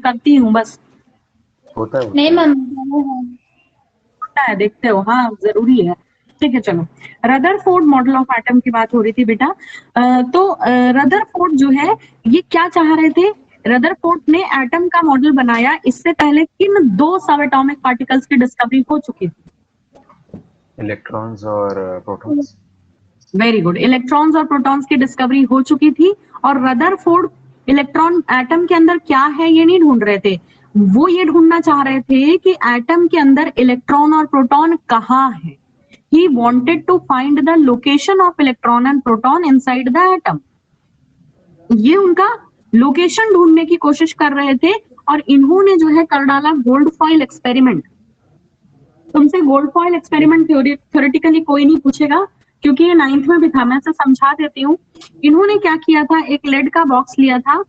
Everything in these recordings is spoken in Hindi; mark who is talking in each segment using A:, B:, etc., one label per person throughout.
A: करती हूँ बस।
B: होता है
C: नहीं मैम,
A: होता है, देखते हो, हाँ जरूरी है। ठीक है चलो, रदरफोर्ड मॉडल ऑफ एटम की बात हो रही थी बेटा। तो रदरफोर्ड जो है ये क्या चाह रहे थे, रदरफोर्ड ने एटम का मॉडल बनाया, इससे पहले किन दो सब एटॉमिक पार्टिकल्स की डिस्कवरी हो चुकी थी?
B: इलेक्ट्रॉन्स और प्रोटॉन्स।
A: वेरी गुड, इलेक्ट्रॉन्स और प्रोटॉन्स की डिस्कवरी हो चुकी थी। और रदरफोर्ड इलेक्ट्रॉन एटम के अंदर क्या है ये नहीं ढूंढ रहे थे, वो ये ढूंढना चाह रहे थे कि एटम के अंदर इलेक्ट्रॉन और प्रोटॉन कहाँ है। He wanted to find the location of electron and proton inside the atom. ये उनका लोकेशन ढूंढने की कोशिश कर रहे थे। और इन्होंने जो है कर डाला गोल्ड फॉइल एक्सपेरिमेंट। तुमसे गोल्ड फॉइल एक्सपेरिमेंट थ्योरेटिकली कोई नहीं पूछेगा क्योंकि ये 9th में भी था, मैं से समझा देती हूँ। इन्होंने क्या किया था, एक लेड का बॉक्स लिया था,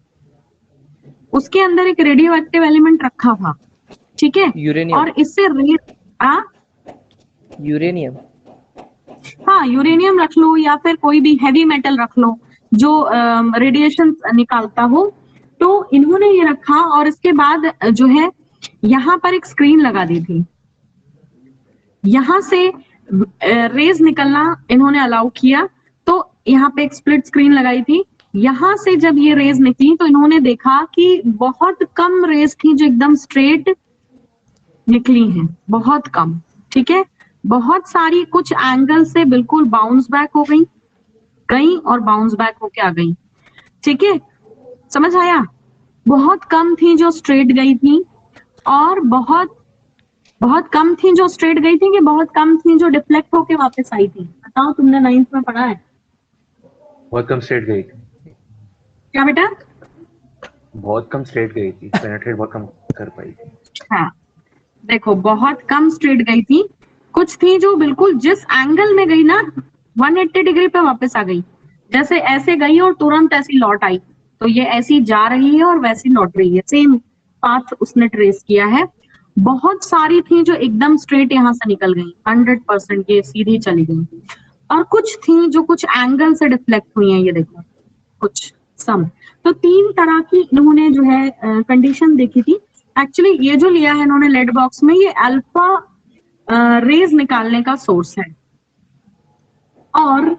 A: उसके अंदर एक रेडियो एक्टिव एलिमेंट रखा था, ठीक है,
D: यूरेनियम।
A: और इससे
D: यूरेनियम,
A: हाँ यूरेनियम रख लो या फिर कोई भी हैवी मेटल रख लो जो रेडिएशन निकालता हो। तो इन्होंने ये रखा और इसके बाद जो है यहाँ पर एक स्क्रीन लगा दी थी, यहाँ से रेज निकलना इन्होंने अलाउ किया। तो यहाँ पे एक स्प्लिट स्क्रीन लगाई थी, यहाँ से जब ये रेज निकली तो इन्होंने देखा कि बहुत कम रेज थी जो एकदम स्ट्रेट निकली हैं, बहुत कम, ठीक है। बहुत सारी कुछ एंगल से बिल्कुल बाउंस बैक हो गई और बाउंस बैक होके आ गई, ठीक है, समझ आया। बहुत कम थी जो स्ट्रेट गई थी और बहुत कम थी जो स्ट्रेट गई थी कि बहुत कम थी जो डिफ्लेक्ट होके वापस आई थी। बताओ, तुमने 9th में पढ़ा है?
B: बहुत कम स्ट्रेट गई थी।
A: क्या बेटा?
B: बहुत कम स्ट्रेट गई थी, पेनिट्रेट बहुत कम कर पाई थी।
A: हाँ देखो, बहुत कम स्ट्रेट गई थी, कुछ थी जो बिल्कुल जिस एंगल में गई ना 180 डिग्री पे वापस आ गई, जैसे ऐसे गई और तुरंत ऐसी लौट आई। तो ये ऐसी जा रही है और वैसी लौट रही है, सेम पाथ उसने ट्रेस किया है। बहुत सारी थी जो एकदम स्ट्रेट यहाँ से निकल गई, 100% ये सीधी चली गई, और कुछ थी जो कुछ एंगल से डिफ्लेक्ट हुई हैं, ये देखो कुछ सम। तो 3 तरह की इन्होंने जो है कंडीशन देखी थी। एक्चुअली ये जो लिया है इन्होंने लेड बॉक्स में, ये अल्फा रेज निकालने का सोर्स है। और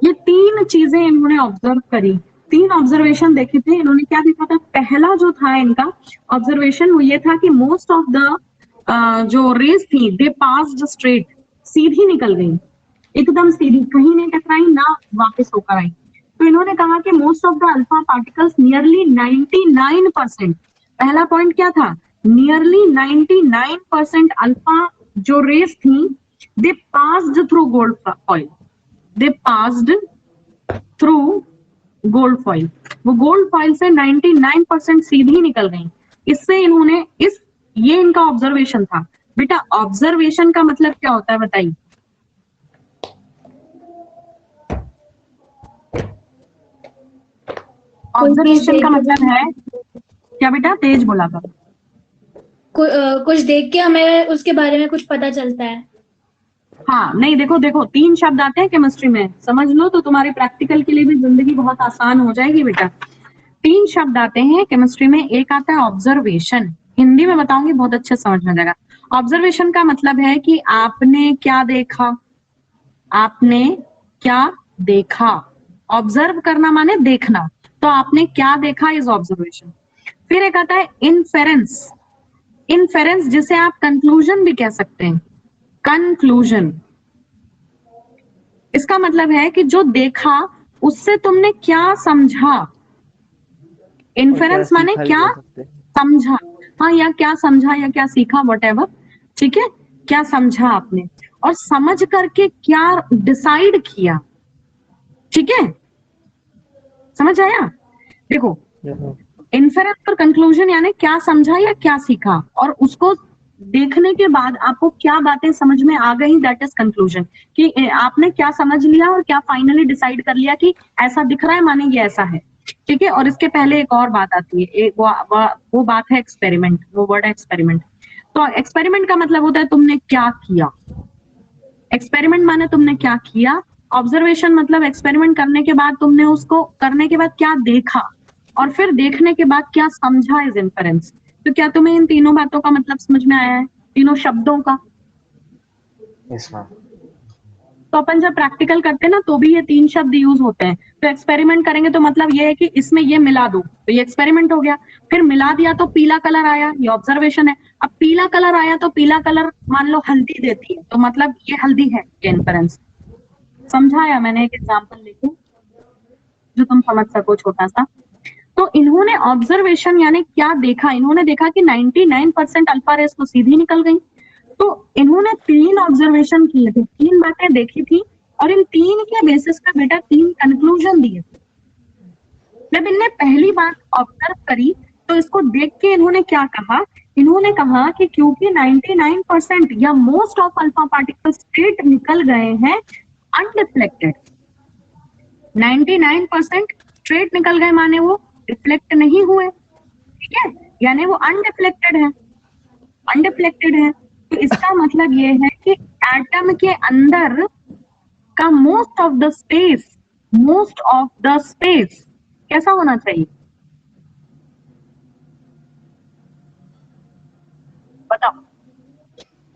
A: ये 3 चीजें इन्होंने ऑब्जर्व करी, 3 ऑब्जर्वेशन देखे थे इन्होंने। क्या देखा था? पहला जो था इनका ऑब्जर्वेशन वो ये था कि मोस्ट ऑफ द जो रेज थी दे पास्ड स्ट्रेट, सीधी निकल गई, एकदम सीधी, कहीं नहीं टकराई ना वापस होकर आई। तो इन्होंने कहा कि most of the alpha particles nearly 99%, पहला पॉइंट क्या था, नियरली 99% अल्फा जो रेज थी दे पास्ड थ्रू गोल्ड फॉइल, दे पास्ड थ्रू गोल्ड फॉइल, वो गोल्ड फॉइल से 99% सीधी निकल गई। इससे इन्होंने ये इनका ऑब्जर्वेशन था। बेटा ऑब्जर्वेशन का मतलब क्या होता है बताइए? ऑब्जर्वेशन का मतलब है क्या बेटा? तेज बोला कर।
C: कुछ देख के हमें उसके बारे में कुछ पता चलता है।
A: हाँ नहीं, देखो 3 शब्द आते हैं केमिस्ट्री में, समझ लो तो तुम्हारे प्रैक्टिकल के लिए भी जिंदगी बहुत आसान हो जाएगी बेटा। 3 शब्द आते हैं केमिस्ट्री में, एक आता है ऑब्जर्वेशन, हिंदी में बताऊंगी बहुत अच्छे समझ में जाएगा। ऑब्जर्वेशन का मतलब है कि आपने क्या देखा, आपने क्या देखा। ऑब्जर्व करना माने देखना, तो आपने क्या देखा इज ऑब्जर्वेशन। फिर एक आता है इनफेरेंस, इनफेरेंस जिसे आप कंक्लूजन भी कह सकते हैं, कंक्लूजन। इसका मतलब है कि जो देखा उससे तुमने क्या समझा। इनफेरेंस माने क्या समझा, हाँ, या क्या समझा या क्या सीखा, व्हाटएवर, ठीक है, क्या समझा आपने और समझ करके क्या डिसाइड किया, ठीक है, समझ आया। देखो इनफेरेंस और कंक्लूजन यानी क्या समझा या क्या सीखा, और उसको देखने के बाद आपको क्या बातें समझ में आ गई, दैट इज कंक्लूजन। कि आपने क्या समझ लिया और क्या फाइनली डिसाइड कर लिया कि ऐसा दिख रहा है माने ये ऐसा है, ठीक है। और इसके पहले एक और बात आती है, एक वो बात है एक्सपेरिमेंट, वो वर्ड है एक्सपेरिमेंट। तो एक्सपेरिमेंट का मतलब होता है तुमने क्या किया, एक्सपेरिमेंट माने तुमने क्या किया। ऑब्जर्वेशन मतलब एक्सपेरिमेंट करने के बाद तुमने उसको करने के बाद क्या देखा, और फिर देखने के बाद क्या समझा इज इन्फरेंस। तो क्या तुम्हें इन तीनों बातों का मतलब समझ में आया है, तीनों शब्दों का?
B: Yes ma'am.
A: तो अपन जब प्रैक्टिकल करते हैं ना तो भी ये तीन शब्द यूज होते हैं। तो एक्सपेरिमेंट करेंगे तो मतलब ये है कि इसमें ये मिला दो, तो ये एक्सपेरिमेंट हो गया। फिर मिला दिया तो पीला कलर आया, ये ऑब्जर्वेशन है। अब पीला कलर आया तो पीला कलर मान लो हल्दी देती है, तो मतलब ये हल्दी है, ये इन्फरेंस। समझाया मैंने एक एग्जाम्पल लेके जो तुम समझ सको छोटा सा। तो इन्होंने ऑब्जर्वेशन यानी क्या देखा, इन्होंने देखा कि 99% अल्फा रेस तो सीधी निकल गई। तो इन्होंने तीन ऑब्जर्वेशन किए थे, तीन बातें देखी थी, और इन तीन के बेसिस पे बेटा तीन कंक्लूजन दिए थे। जब इनने पहली बात ऑब्जर्व करी तो इसको देख के इन्होंने क्या कहा, इन्होंने कहा कि क्योंकि 99% या most of alpha particles straight निकल गए हैं अनडिफ्लेक्टेड। 99% स्ट्रेट निकल गए माने वो रिफ्लेक्ट नहीं हुए, ठीक है, यानी वो अनडिफ्लेक्टेड है, अनडिफ्लेक्टेड है। तो इसका मतलब ये है कि एटम के अंदर का मोस्ट ऑफ द स्पेस कैसा होना चाहिए, बताओ?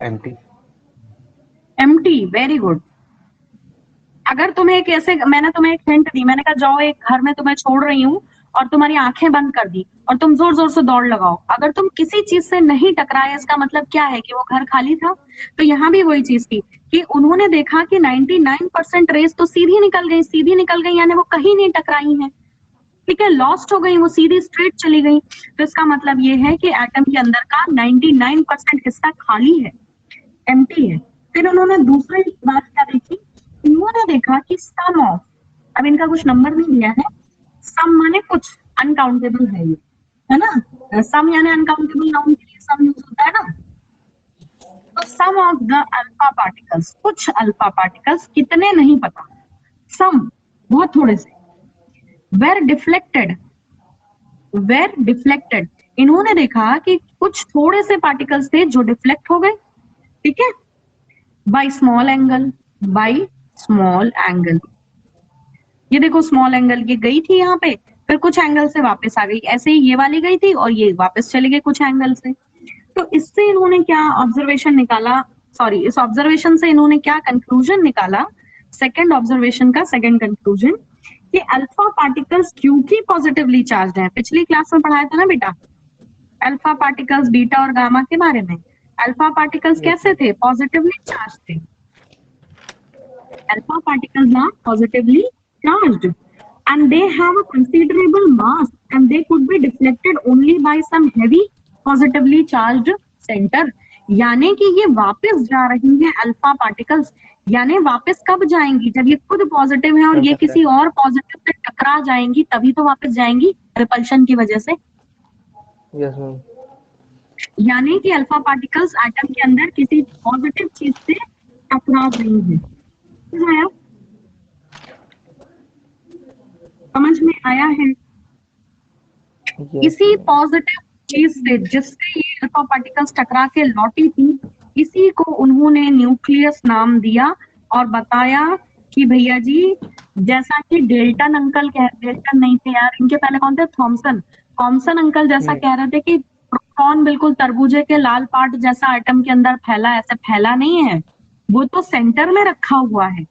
B: एम्प्टी।
A: Empty, very good. अगर तुम्हें एक ऐसे, मैंने तुम्हें एक हिंट दी, मैंने कहा जाओ एक घर में तुम्हें छोड़ रही हूँ और तुम्हारी आंखें बंद कर दी और तुम जोर जोर से दौड़ लगाओ, अगर तुम किसी चीज से नहीं टकराए इसका मतलब क्या है कि वो घर खाली था। तो यहाँ भी वही चीज थी कि उन्होंने देखा कि 99% रेस तो सीधी निकल गई यानी वो कहीं नहीं टकराई है, ठीक है, लॉस्ट हो गई, वो सीधी स्ट्रेट चली गई। तो इसका मतलब ये है कि एटम के अंदर का 99% हिस्सा खाली है, एम्प्टी है। फिर उन्होंने दूसरी बात क्या देखी, इन्होंने देखा कि सम ऑफ, अब इनका कुछ नंबर नहीं दिया है, सम माने कुछ, अनकाउंटेबल है ये, है ना, सम यानी अनकाउंटेबल नाउन के लिए सम यूज होता है ना। तो सम ऑफ द अल्फा पार्टिकल्स, कुछ अल्फा पार्टिकल्स, कितने नहीं पता, सम बहुत थोड़े से, वेर डिफ्लेक्टेड, इन्होंने देखा कि कुछ थोड़े से पार्टिकल्स थे जो डिफ्लेक्ट हो गए, ठीक है, बाय स्मॉल एंगल। ये देखो स्मॉल एंगल, ये गई थी यहाँ पे, फिर कुछ एंगल से वापस आ गई, ऐसे ही ये वाली गई थी और ये वापस चली गई कुछ एंगल से। तो इससे इन्होंने क्या ऑब्जर्वेशन निकाला, सॉरी, इस ऑब्जर्वेशन से इन्होंने क्या कंक्लूजन निकाला, सेकंड ऑब्जर्वेशन का सेकंड कंक्लूजन, कि अल्फा पार्टिकल्स क्योंकि पॉजिटिवली चार्ज है, पिछली क्लास में पढ़ाया था ना बेटा अल्फा पार्टिकल्स बीटा और गामा के बारे में। अल्फा पार्टिकल्स कैसे थे, पॉजिटिवली चार्ज थे, alpha particles are positively charged and they have a considerable mass and they could be deflected only by some heavy positively charged center। यानी कि ये वापस जा रही है अल्फा पार्टिकल्स, यानी वापस कब जाएंगी, जब ये खुद पॉजिटिव है और ये किसी और पॉजिटिव से टकरा जाएंगी तभी तो वापस जाएंगी रिपल्शन की वजह से।
D: Yes ma'am.
A: यानी कि अल्फा पार्टिकल्स एटम के अंदर किसी पॉजिटिव चीज से टकरा रही है। समझ में आया है? इसी पॉजिटिव चीज से जिससे ये अल्फा पार्टिकल्स टकरा के लौटी थी, इसी को उन्होंने न्यूक्लियस नाम दिया और बताया कि भैया जी, जैसा कि डेल्टन नहीं थे यार, इनके पहले कौन थे, थॉमसन अंकल जैसा कह रहे थे कि प्रोटॉन बिल्कुल तरबूजे के लाल पार्ट जैसा एटम के अंदर फैला, ऐसे फैला नहीं है, वो तो सेंटर में रखा हुआ है,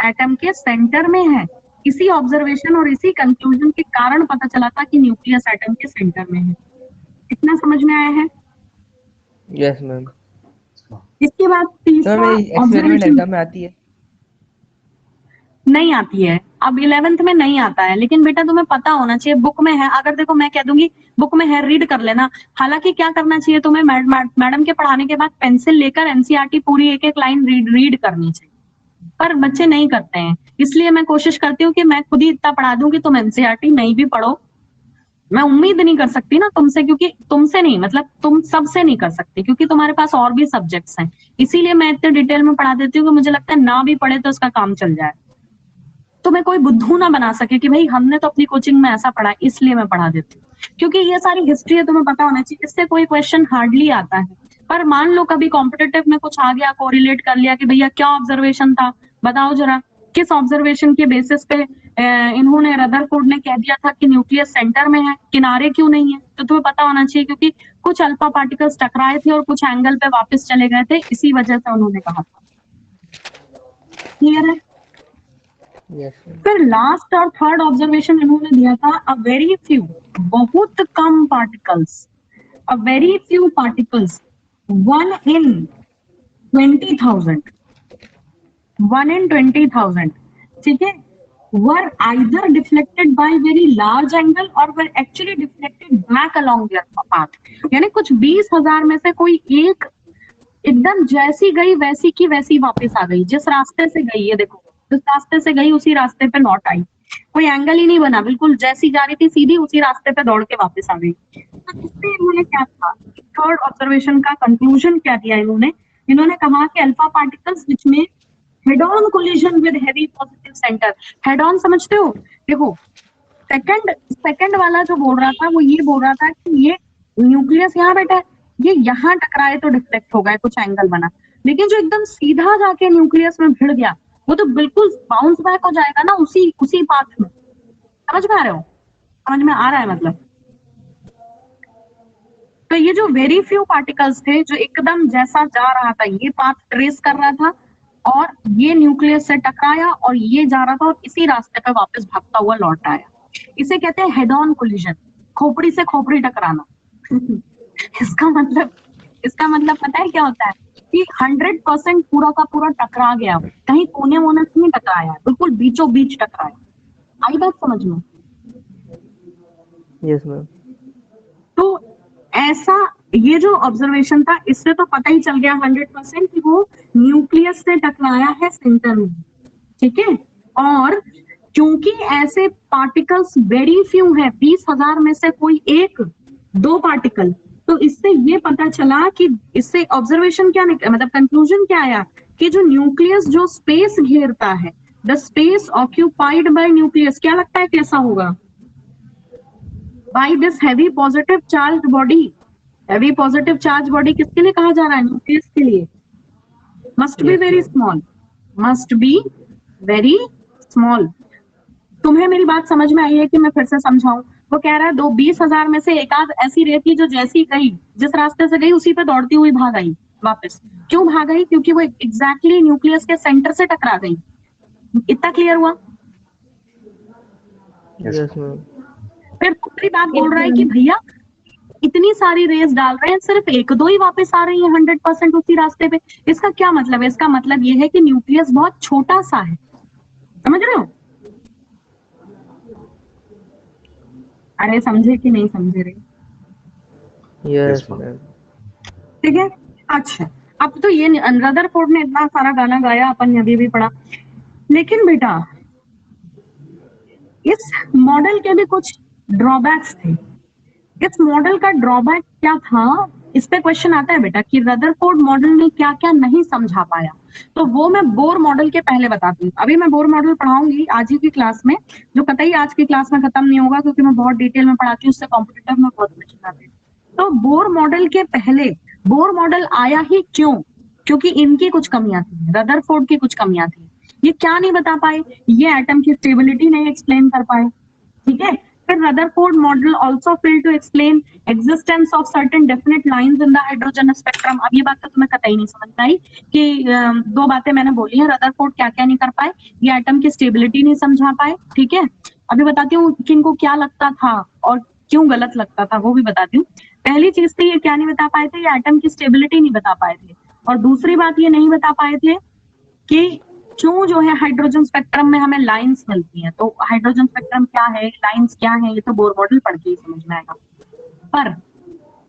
A: एटम के सेंटर में है। इसी ऑब्जर्वेशन और इसी कंक्लूजन के कारण पता चला था कि न्यूक्लियस एटम के सेंटर में है। इतना समझ में आया है?
D: Yes ma'am.
A: इसके बाद तीसरा
D: एक्सपेरिमेंट एग्जाम में आती है?
A: नहीं आती है, अब 11th में नहीं आता है, लेकिन बेटा तुम्हें पता होना चाहिए, बुक में है। अगर देखो मैं कह दूंगी बुक में है, रीड कर लेना। हालांकि क्या करना चाहिए तुम्हें, मैडम के पढ़ाने के बाद पेंसिल लेकर एनसीईआरटी पूरी एक एक लाइन रीड करनी चाहिए, पर बच्चे नहीं करते हैं। इसलिए मैं कोशिश करती हूँ कि मैं खुद ही इतना पढ़ा दूं कि तुम एनसीईआरटी नहीं भी पढ़ो। मैं उम्मीद नहीं कर सकती ना तुमसे, क्योंकि तुमसे नहीं, मतलब तुम सबसे नहीं कर सकती, क्योंकि तुम्हारे पास और भी सब्जेक्ट्स हैं। इसीलिए मैं इतने डिटेल में पढ़ा देती हूँ कि मुझे लगता है ना भी पढ़े तो उसका काम चल जाए, तो मैं कोई बुद्धू ना बना सके कि भाई हमने तो अपनी कोचिंग में ऐसा पढ़ा, इसलिए मैं पढ़ा देती हूँ। क्योंकि ये सारी हिस्ट्री है, तुम्हें पता होना चाहिए, इससे कोई क्वेश्चन हार्डली आता है। पर मान लो कभी कॉम्पिटिटिव में कुछ आ गया, कोरिलेट कर लिया कि भैया क्या ऑब्जर्वेशन था, बताओ जरा, किस ऑब्जर्वेशन के बेसिस पे इन्होंने रदरफोर्ड ने कह दिया था कि न्यूक्लियस सेंटर में है, किनारे क्यों नहीं है? तो तुम्हें पता होना चाहिए क्योंकि कुछ अल्फा पार्टिकल्स टकराए थे और कुछ एंगल पे वापस चले गए थे, इसी वजह से उन्होंने कहा था। क्लियर है?
D: Yes ma'am.
A: फिर लास्ट और थर्ड ऑब्जर्वेशन इन्होंने दिया था अ वेरी फ्यू, बहुत कम particles, a very few particles, 1 in 20,000, 1 in 20,000, ठीक है, were either deflected by very large angle or were actually deflected back along their path। यानी कुछ 20,000 में से कोई एक एकदम जैसी गई वैसी की वैसी वापस आ गई, जिस रास्ते से गई है, देखो जिस रास्ते से गई उसी रास्ते पे लौट आई, कोई एंगल ही नहीं बना, बिल्कुल जैसी जा रही थी सीधी उसी रास्ते पे दौड़ के वापस आ गई। तो इससे इन्होंने क्या था, थर्ड ऑब्जर्वेशन का कंक्लूजन क्या दिया इन्होंने कहा कि अल्फा पार्टिकल्स विच में head on collision with heavy positive centre. Head on समझते हो? देखो सेकंड वाला जो बोल रहा था वो ये बोल रहा था कि ये न्यूक्लियस यहाँ बैठा है, ये यहाँ टकराए तो डिफ्लेक्ट हो गए, कुछ एंगल बना, लेकिन जो एकदम सीधा जाके न्यूक्लियस में भिड़ गया वो तो बिल्कुल बाउंस बैक हो जाएगा ना उसी पाथ में। समझ में आ रहे हो? समझ में आ रहा है मतलब? तो ये जो वेरी फ्यू पार्टिकल्स थे जो एकदम जैसा जा रहा था, ये पाथ ट्रेस कर रहा था और ये न्यूक्लियस से टकराया और ये जा रहा था और इसी रास्ते पे वापस भागता हुआ लौट आया, इसे कहते हैं हेड ऑन कोलिजन, खोपड़ी से खोपड़ी टकराना। इसका मतलब पता है क्या होता है कि 100% पूरा का पूरा टकरा गया, कहीं कोने वोने से नहीं टकराया, बिल्कुल बीचों बीच टकराया। आई बात समझ में?
D: Yes ma'am.
A: तो ऐसा ये जो ऑब्जर्वेशन था इससे तो पता ही चल गया 100% कि वो न्यूक्लियस से टकराया है सेंटर में, ठीक है। और क्योंकि ऐसे पार्टिकल्स वेरी फ्यू है, 20,000 में से कोई एक दो पार्टिकल, तो इससे ये पता चला कि इससे ऑब्जर्वेशन क्या निकला, मतलब कंक्लूजन क्या आया कि जो न्यूक्लियस जो स्पेस घेरता है, the space occupied by nucleus, क्या लगता है कैसा होगा? By this heavy positive charge body. Heavy positive charge body किसके लिए कहा जा रहा है? न्यूक्लियस के लिए। Must be very small, must be very small. तुम्हें मेरी बात समझ में आई है कि मैं फिर से समझाऊं? वो कह रहा है 20,000 में से एक आध ऐसी रहती जो जैसी गई, जिस रास्ते से गई उसी पे दौड़ती हुई भाग आई वापस। क्यों भाग आई? क्योंकि वो एग्जैक्टली न्यूक्लियस के सेंटर से टकरा गई। इतना क्लियर हुआ?
D: Yes ma'am.
A: फिर दूसरी बात बोल रहा है कि भैया इतनी सारी रेस डाल रहे हैं, सिर्फ एक दो ही वापस आ रही है 100% उसी रास्ते पे। इसका क्या मतलब है? इसका मतलब ये है कि न्यूक्लियस बहुत छोटा सा है। समझ रहे हो? अरे समझे कि नहीं समझे रहे?
D: Yes
B: Yes, ma'am.
D: मैम।
A: ठीक है। अच्छा, अब तो ये रदरफोर्ड ने इतना सारा गाना गाया, अपन ने अभी भी पढ़ा, लेकिन बेटा इस मॉडल के भी कुछ ड्रॉबैक्स थे। इस मॉडल का ड्रॉबैक क्या था, इस पे क्वेश्चन आता है बेटा कि रदरफोर्ड मॉडल ने क्या क्या नहीं समझा पाया। तो वो मैं बोर मॉडल के पहले बताती हूँ। अभी मैं बोर मॉडल पढ़ाऊंगी आज ही की क्लास में, जो कतई आज की क्लास में खत्म नहीं होगा क्योंकि मैं बहुत डिटेल में पढ़ाती हूँ, उससे कॉम्पिटिटिव में बहुत क्वेश्चन आते हैं। तो बोर मॉडल के पहले बोर मॉडल आया ही क्यों? क्योंकि इनकी कुछ कमियां थी, रदरफोर्ड की कुछ कमियां थी। ये क्या नहीं बता पाए? ये एटम की स्टेबिलिटी नहीं एक्सप्लेन कर पाए, ठीक है। फिर Rutherford model also failed to explain existence of certain definite lines in the hydrogen spectrum। अब ये बात तो तुम्हें कतई नहीं समझ आई कि दो बातें मैंने बोली हैं, रदरफोर्ड क्या क्या नहीं कर पाए, ये एटम की स्टेबिलिटी नहीं समझा पाए, ठीक है। अभी बताती हूँ कि इनको क्या लगता था और क्यों गलत लगता था, वो भी बताती हूँ। पहली चीज थी ये क्या नहीं बता पाए थे, ये एटम की स्टेबिलिटी नहीं बता पाए थे। और दूसरी बात ये नहीं बता पाए थे कि क्यों जो है हाइड्रोजन स्पेक्ट्रम में हमें लाइंस मिलती हैं। तो हाइड्रोजन स्पेक्ट्रम क्या है, लाइंस क्या है, ये तो बोर मॉडल पढ़ के ही समझ में आएगा। पर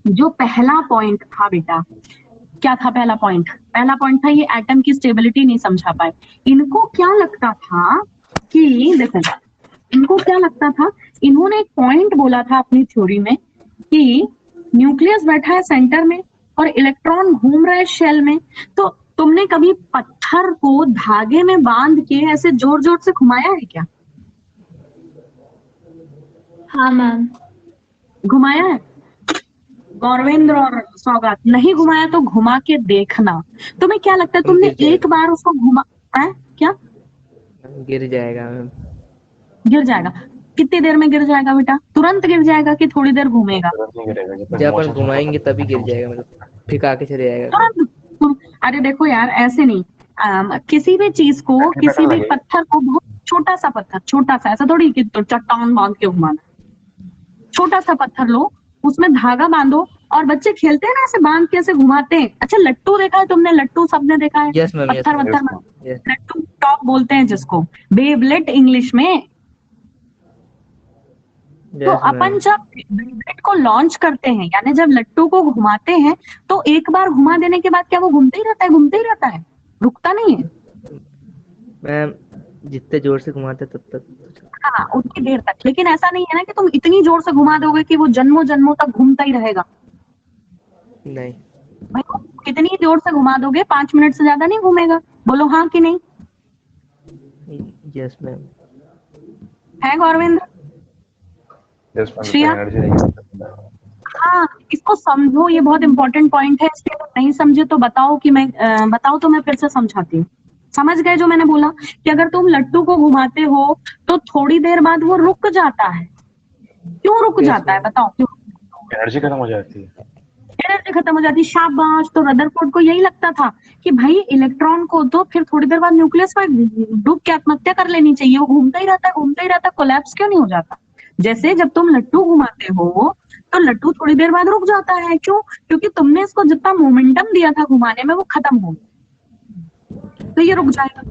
A: जो पहला पॉइंट था बेटा, क्या था पहला पॉइंट? पहला पॉइंट था ये एटम की स्टेबिलिटी नहीं समझा पाए। इनको क्या लगता था कि देखो, इनको क्या लगता था, इन्होंने एक पॉइंट बोला था अपनी थ्योरी में कि न्यूक्लियस बैठा है सेंटर में और इलेक्ट्रॉन घूम रहा है शेल में। तो तुमने कभी पत्थर को धागे में बांध के ऐसे जोर जोर से घुमाया है क्या?
C: हाँ मैम।
A: घुमाया है? गौरवेंद्र और सौगात नहीं घुमाया तो घुमा के देखना। तुम्हें क्या लगता है, तुमने एक बार उसको घुमा है क्या?
D: गिर जाएगा मैम।
A: गिर जाएगा। कितनी देर में गिर जाएगा बेटा? तुरंत गिर जाएगा कि थोड़ी देर घूमेगा?
B: तुरंत नहीं गिरेगा, जब तक
D: जब अपन
B: मोशन
D: घुमाएंगे तभी गिर जाएगा, मतलब फिका के चले जाएगा।
A: तुरंत। अरे देखो यार, ऐसे नहीं। किसी भी चीज को,
B: बैटरी
A: किसी
B: पैटर्न
A: भी
B: लगेगा।
A: पत्थर को, बहुत छोटा सा पत्थर, छोटा सा, ऐसा थोड़ी कि तो चट्टान बांध के घुमाना। छोटा सा पत्थर लो, उसमें धागा बांधो, और बच्चे खेलते हैं ना ऐसे बांध के ऐसे घुमाते हैं। अच्छा, लट्टू देखा है तुमने? लट्टू सबने देखा है,
D: यस मैम, यस
A: पत्थर
D: मैम,
A: वत्थर में।
D: यस।
A: लट्टू टॉप बोलते हैं जिसको, बेब्लेट इंग्लिश में। तो
D: यस
A: अपन
D: मैम।
A: जब बेब्लेट को लॉन्च करते हैं, यानी जब लट्टू को घुमाते हैं, तो एक बार घुमा देने के बाद क्या वो घूमते ही रहता है? घूमते ही रहता है, रुकता नहीं है।
D: मैम जितने जोर से घुमाते तब तक।
A: हाँ, उतनी देर तक। लेकिन ऐसा नहीं है ना कि तुम इतनी जोर से घुमा दोगे कि वो जन्मों जन्मों तक घूमता ही रहेगा।
D: नहीं।
A: भाई को कितनी जोर से घुमा दोगे, 5 मिनट से ज्यादा नहीं घूमेगा। बोलो हाँ कि नहीं?
D: Yes ma'am.
A: है गोविंद? श्रेया?
B: एनर्जी रहेगी।
A: हाँ, इसको समझो, ये बहुत इंपॉर्टेंट पॉइंट है। इसके अगर नहीं समझे तो बताओ कि मैं बताओ तो मैं फिर से समझाती हूँ। समझ गए जो मैंने बोला? कि अगर तुम लट्टू को घुमाते हो तो थोड़ी देर बाद वो रुक जाता है। क्यों रुक
D: Yes,
A: जाता है?
D: ma'am.
A: बताओ क्यों?
B: एनर्जी खत्म हो जाती है।
A: एनर्जी खत्म हो जाती है। शाबाश। तो रदरफोर्ड को यही लगता था कि भाई इलेक्ट्रॉन को तो फिर थोड़ी देर बाद न्यूक्लियस में डूब के आत्महत्या कर लेनी चाहिए। वो घूमता ही रहता है, घूमता ही रहता है, कोलैप्स क्यों नहीं हो जाता? जैसे जब तुम लट्टू घुमाते हो तो लट्टू थोड़ी देर बाद रुक जाता है। क्यों? क्योंकि तुमने इसको जितना मोमेंटम दिया था घुमाने में वो खत्म हो गया, तो ये रुक जाएगा।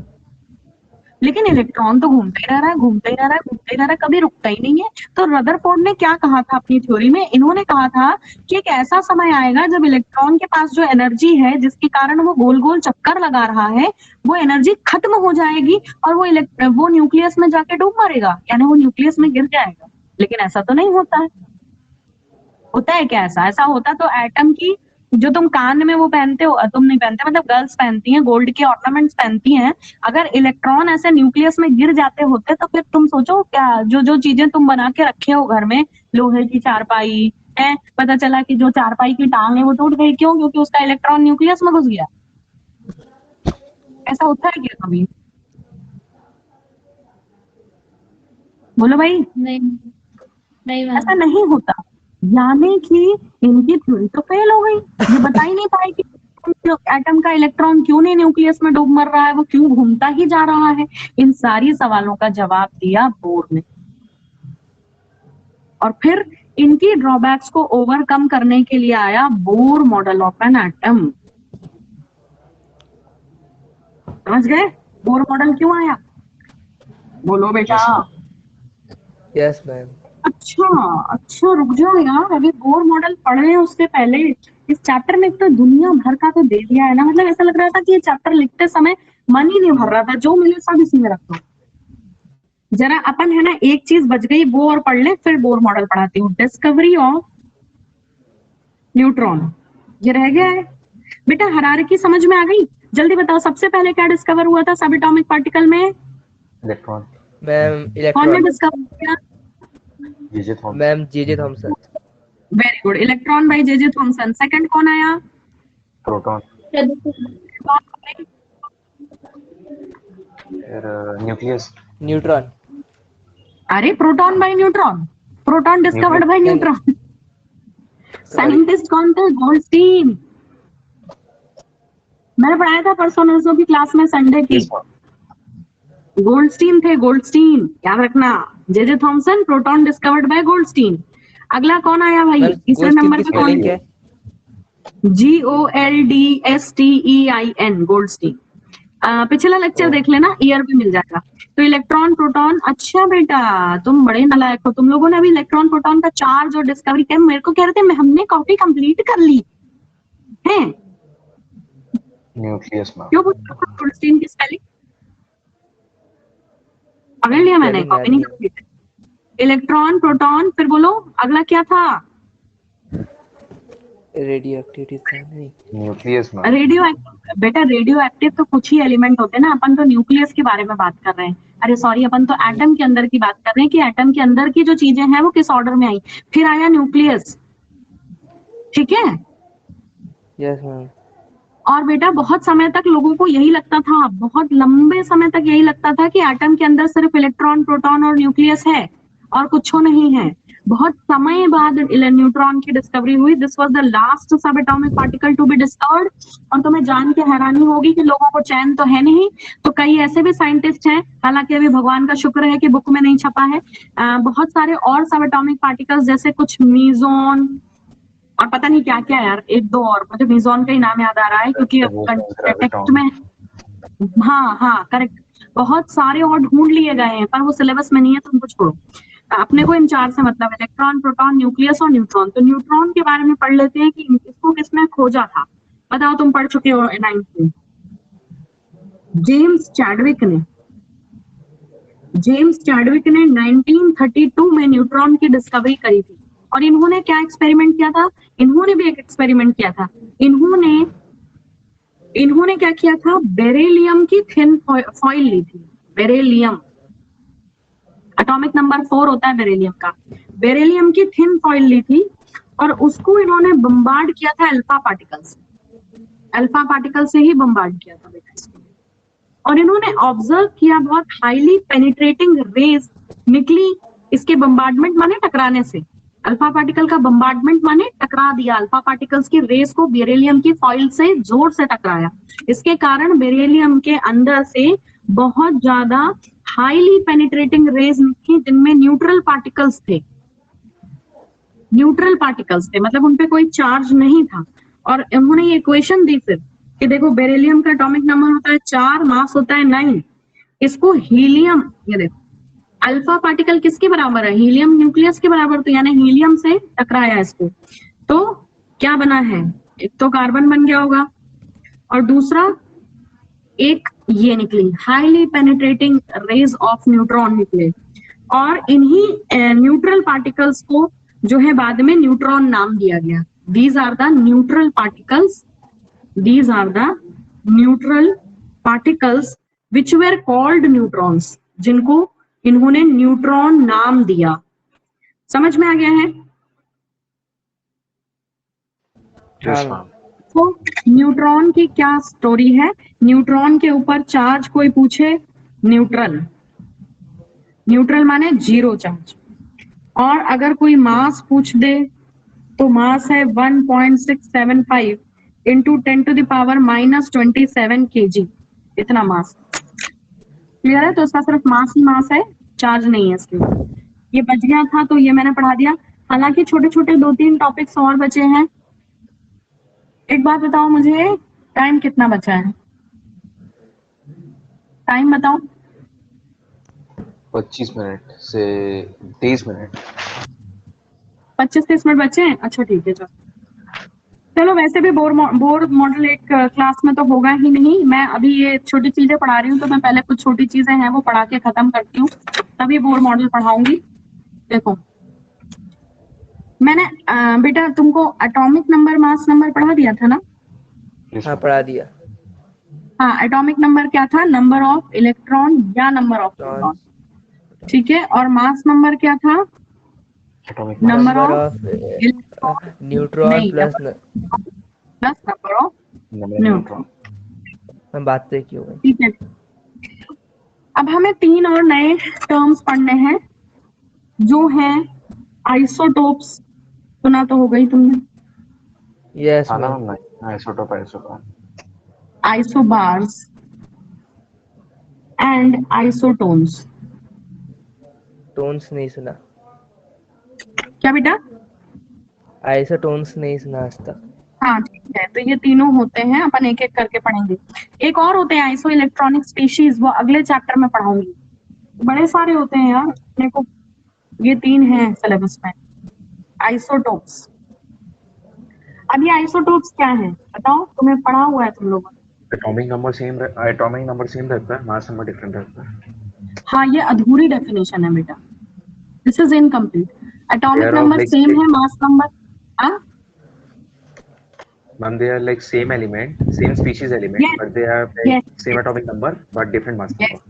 A: लेकिन इलेक्ट्रॉन तो घूमते ही रह रहा है, घूमते ही रह रहा है, घूमते ही रह रहा है, कभी रुकता ही नहीं है। तो रदरफोर्ड ने क्या कहा था अपनी थ्योरी में? इन्होंने कहा था कि एक ऐसा समय आएगा जब इलेक्ट्रॉन के पास जो एनर्जी है, जिसके कारण वो गोल गोल चक्कर लगा रहा है, वो एनर्जी खत्म हो जाएगी और वो न्यूक्लियस में जाके डूब मरेगा, यानी वो न्यूक्लियस में गिर जाएगा। लेकिन ऐसा तो नहीं होता है। होता है क्या ऐसा? ऐसा होता तो एटम की, जो तुम कान में वो पहनते हो, तुम नहीं पहनते, मतलब गर्ल्स पहनती हैं, गोल्ड के ऑर्नामेंट्स पहनती हैं, अगर इलेक्ट्रॉन ऐसे न्यूक्लियस में गिर जाते होते तो फिर तुम सोचो क्या, जो जो चीजें तुम बना के रखे हो घर में, लोहे की चारपाई है, पता चला कि जो चारपाई की टांग है वो टूट गई। क्यों? क्योंकि उसका इलेक्ट्रॉन न्यूक्लियस में घुस गया। ऐसा होता है क्या कभी? बोलो भाई।
C: नहीं नहीं मैम।
A: ऐसा नहीं होता, यानी कि इनकी थ्योरी तो फेल हो गई। ये बता ही नहीं पाए कि एटम का इलेक्ट्रॉन क्यों नहीं न्यूक्लियस में डूब मर रहा है, वो क्यों घूमता ही जा रहा है। इन सारी सवालों का जवाब दिया बोर ने। और फिर इनकी ड्रॉबैक्स को ओवरकम करने के लिए आया Bohr model of an atom. समझ गए बोर मॉडल क्यों आया? बोलो बेटा।
D: Yes ma'am.
A: अच्छा, रुक जाओ यार, अभी बोर मॉडल पढ़ रहे हैं। उससे पहले इस चैप्टर में तो दुनिया भर का तो दे दिया है ना। मतलब ऐसा लग रहा था कि ये चैप्टर लिखते समय मन ही नहीं भर रहा था, जो मिले सब इसी में रख दो। जरा अपन है ना, एक चीज बच गई वो और पढ़ ले, फिर बोर मॉडल पढ़ाती हूँ। डिस्कवरी ऑफ न्यूट्रॉन, ये रह गया है बेटा। हायरार्की समझ में आ गई? जल्दी बताओ, सबसे पहले क्या डिस्कवर हुआ था सब एटॉमिक पार्टिकल में?
B: इलेक्ट्रॉन।
D: मैम
A: कौन ने
D: इलेक्ट्रॉन।
A: डिस्कवर किया?
B: GJ Thomas.
D: Ma'am J Thomson.
A: Very good, electron by J Thomson. Second कौन आया?
B: प्रोटॉन।
C: रदरफोर्ड।
B: फिर न्यूक्लियस।
D: न्यूट्रॉन।
A: अरे proton by neutron, proton discovered by
D: नहीं,
A: न्यूट्रॉन।
D: सॉरी।
A: साइंटिस्ट कौन थे? गोल्डस्टीन। मैंने पढ़ाया था परसों नर्सों की क्लास में, संडे की। गोल्डस्टीन थे, गोल्डस्टीन, याद रखना। J Thomson, proton discovered bye Goldstein. अगला कौन आया भाई?
D: मैम
A: तीसरे
D: गोल्डस्टीन
A: नंबर
D: की
A: पे कौन?
D: स्पेलिंग क्या है?
A: GOLDSTEIN, Goldstein. पिछला लेक्चर देख लेना, ईयर भी मिल जाएगा। तो इलेक्ट्रॉन प्रोटॉन। अच्छा बेटा, तुम बड़े नालायक हो। तुम लोगों ने अभी इलेक्ट्रॉन प्रोटॉन का चार्ज और डिस्कवरी किया, मेरे को कह रहे थे हमने कॉपी कंप्लीट कर ली है।
B: न्यूक्लियस में।
A: क्यों पूछा गोल्डस्टीन की स्पेलिंग? पकड़ लिया मैंने,
D: स्पेलिंग
A: कॉपी
D: याद
A: नहीं
D: नहीं।
A: कंप्लीट। इलेक्ट्रॉन प्रोटॉन, फिर बोलो अगला क्या था?
D: रेडियो एक्टिविटी था नहीं।
B: न्यूक्लियस में।
A: Radio active. बेटा रेडियो एक्टिव तो कुछ ही एलिमेंट होते हैं ना, अपन तो न्यूक्लियस के बारे में बात कर रहे हैं। अरे सॉरी, अपन तो एटम के अंदर की बात कर रहे हैं कि एटम के अंदर की जो चीजें हैं वो किस ऑर्डर में आई। फिर आया न्यूक्लियस, ठीक है।
D: Yes ma'am.
A: और बेटा बहुत समय तक लोगों को यही लगता था, बहुत लंबे समय तक यही लगता था कि एटम के अंदर सिर्फ इलेक्ट्रॉन, प्रोटॉन और न्यूक्लियस है और कुछ नहीं है। बहुत समय बाद न्यूट्रॉन की डिस्कवरी हुई। This was the last sub atomic particle to be discovered. और तुम्हें जान के हैरानी होगी कि लोगों को चैन तो है नहीं, तो कई ऐसे भी साइंटिस्ट हैं, हालांकि अभी भगवान का शुक्र है कि बुक में नहीं छपा है, बहुत सारे और सब एटॉमिक पार्टिकल्स जैसे कुछ मीजोन और पता नहीं क्या क्या यार, एक दो और, मुझे मीजोन का ही नाम याद आ रहा है क्योंकि टेक्स्ट में, हाँ हाँ करेक्ट, बहुत सारे और ढूंढ लिए गए हैं पर वो सिलेबस में नहीं है, तो उनको छोड़ो। अपने को इन चार से मतलब इलेक्ट्रॉन, प्रोटॉन, न्यूक्लियस और न्यूट्रॉन। तो न्यूट्रॉन के बारे में पढ़ लेते हैं कि इसको किसने खोजा था। बताओ, तुम पढ़ चुके हो 9th में। जेम्स चैडविक ने 1932 में न्यूट्रॉन की डिस्कवरी करी थी। और इन्होंने क्या एक्सपेरिमेंट किया था? इन्होंने भी एक एक्सपेरिमेंट किया था। इन्होंने क्या किया था? बेरिलियम की थिन फॉइल ली थी। बेरिलियम, एटॉमिक नंबर 4 होता है बेरिलियम का। बेरिलियम की थिन फॉइल ली थी और उसको इन्होंने बम्बार्ड किया था अल्फा पार्टिकल से ही बम्बार्ड किया था बेटा इसको। और इन्होंने ऑब्जर्व किया, बहुत हाईली पेनिट्रेटिंग रेज निकली इसके बम्बार्डमेंट माने टकराने से। अल्फा पार्टिकल का बम्बार्डमेंट माने टकरा दिया, अल्फा पार्टिकल्स की रेस को बेरिलियम की फॉइल से जोर से टकराया। इसके कारण बेरिलियम के अंदर से बहुत ज्यादा हाईली पेनिट्रेटिंग रेज निकली जिनमें न्यूट्रल पार्टिकल्स थे, मतलब उनपे कोई चार्ज नहीं था। और उन्होंने ये इक्वेशन दी फिर कि देखो बेरिलियम का एटॉमिक नंबर होता है 4, मास होता है 9। इसको हीलियम, ये देखो अल्फा पार्टिकल किसके बराबर है? हीलियम न्यूक्लियस के बराबर, तो यानी हीलियम से टकराया इसको, तो क्या बना है? एक तो कार्बन बन गया होगा और दूसरा एक ये निकली highly penetrating rays of neutron निकले। और इन्हीं न्यूट्रल पार्टिकल्स को जो है बाद में न्यूट्रॉन नाम दिया गया। These are the neutral particles which were called neutrons, जिनको इन्होंने न्यूट्रॉन नाम दिया। समझ में आ गया है?
B: Yes, ma'am.
A: तो न्यूट्रॉन की क्या स्टोरी है? न्यूट्रॉन के ऊपर चार्ज कोई पूछे, न्यूट्रल माने जीरो चार्ज। और अगर कोई मास पूछ दे तो मास है 1.675 इंटू 10⁻⁻27 kg, इतना मास। क्लियर है? तो इसका सिर्फ मास ही मास है, चार्ज नहीं है इसके ऊपर। ये बच गया था तो ये मैंने पढ़ा दिया। हालांकि छोटे छोटे 2-3 टॉपिक्स और बचे हैं। एक बात बताओ मुझे, टाइम कितना बचा है? टाइम बताओ।
B: 25 मिनट से 30 मिनट।
A: 25-30 मिनट बचे हैं? अच्छा ठीक है, चलो वैसे भी बोर मॉडल एक क्लास में तो होगा ही नहीं। मैं अभी ये छोटी चीजें पढ़ा रही हूँ, तो मैं पहले कुछ छोटी चीजें हैं वो पढ़ा के खत्म करती हूँ, तभी बोर मॉडल पढ़ाऊंगी। देखो मैंने बेटा तुमको एटॉमिक नंबर, मास नंबर पढ़ा दिया था ना?
B: Yes,
D: हाँ
B: ma'am.
D: पढ़ा दिया।
A: हाँ, एटॉमिक नंबर क्या था? नंबर ऑफ इलेक्ट्रॉन या नंबर ऑफ प्रोटॉन, ठीक है। और मास नंबर क्या था?
B: Atomic
A: number
B: mass.
A: Of
D: neutron
A: नहीं,
D: plus
A: number of
B: Number of
A: neutron,
D: हम बात तो की हो गई।
A: ठीक है। अब हमें 3 और नए टर्म्स पढ़ने हैं जो हैं आइसोटोप्स। सुना तो होगा ही तुमने।
D: यस
B: हाँ ना
D: ma'am.
B: Ma'am, isotope.
A: Isobars and isotones.
D: Tones नहीं सुना।
A: क्या बेटा?
D: आइसोटोन्स नहीं सुना आज तक।
A: हाँ ठीक है, तो ये तीनों होते हैं, अपन एक एक करके पढ़ेंगे। एक और होते हैं आइसो इलेक्ट्रॉनिक स्पीशीज, वो अगले चैप्टर में पढ़ाऊंगी। बड़े सारे होते हैं यार अपने को, ये 3 हैं सिलेबस में। आइसोटोप्स। अब ये आइसोटोप्स क्या है बताओ, तुम्हें पढ़ा हुआ है तुम लोगों ने?
B: Atomic number same रहता है, mass number different रहता है.
A: हाँ, ये अधूरी डेफिनेशन है बेटा, this is incomplete. Atomic
B: They are
A: number
B: like
A: same है, मास नंबर, हाँ
B: ma'am, they are like same element, same species element,
A: yes
B: but they have like
A: yes
B: same atomic number but different mass
A: yes,
B: number.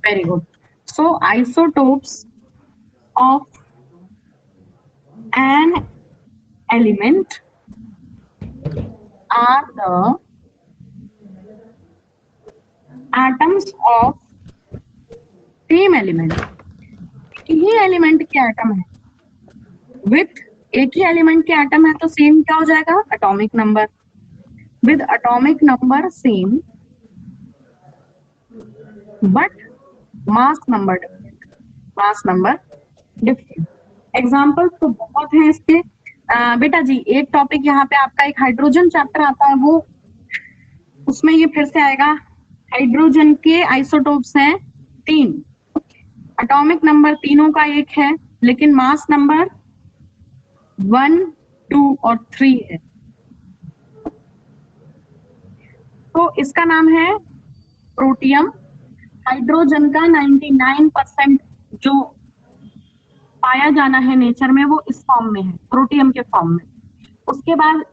A: very good. So isotopes of an element are the atoms of same element, ये एलिमेंट के एटम है विथ, एक ही एलिमेंट के एटम है तो सेम क्या हो जाएगा, atomic number, with atomic number same but mass number different, mass number different. Example तो बहुत हैं इसके। बेटा जी एक टॉपिक यहाँ पे आपका एक हाइड्रोजन चैप्टर आता है, वो उसमें ये फिर से आएगा। हाइड्रोजन के आइसोटोप्स हैं 3, एटॉमिक नंबर तीनों का एक है लेकिन मास नंबर 1, 2 और 3 है। तो इसका नाम है प्रोटियम। हाइड्रोजन का 99% जो पाया जाना है नेचर में वो इस फॉर्म में है, प्रोटियम के फॉर्म में। उसके बाद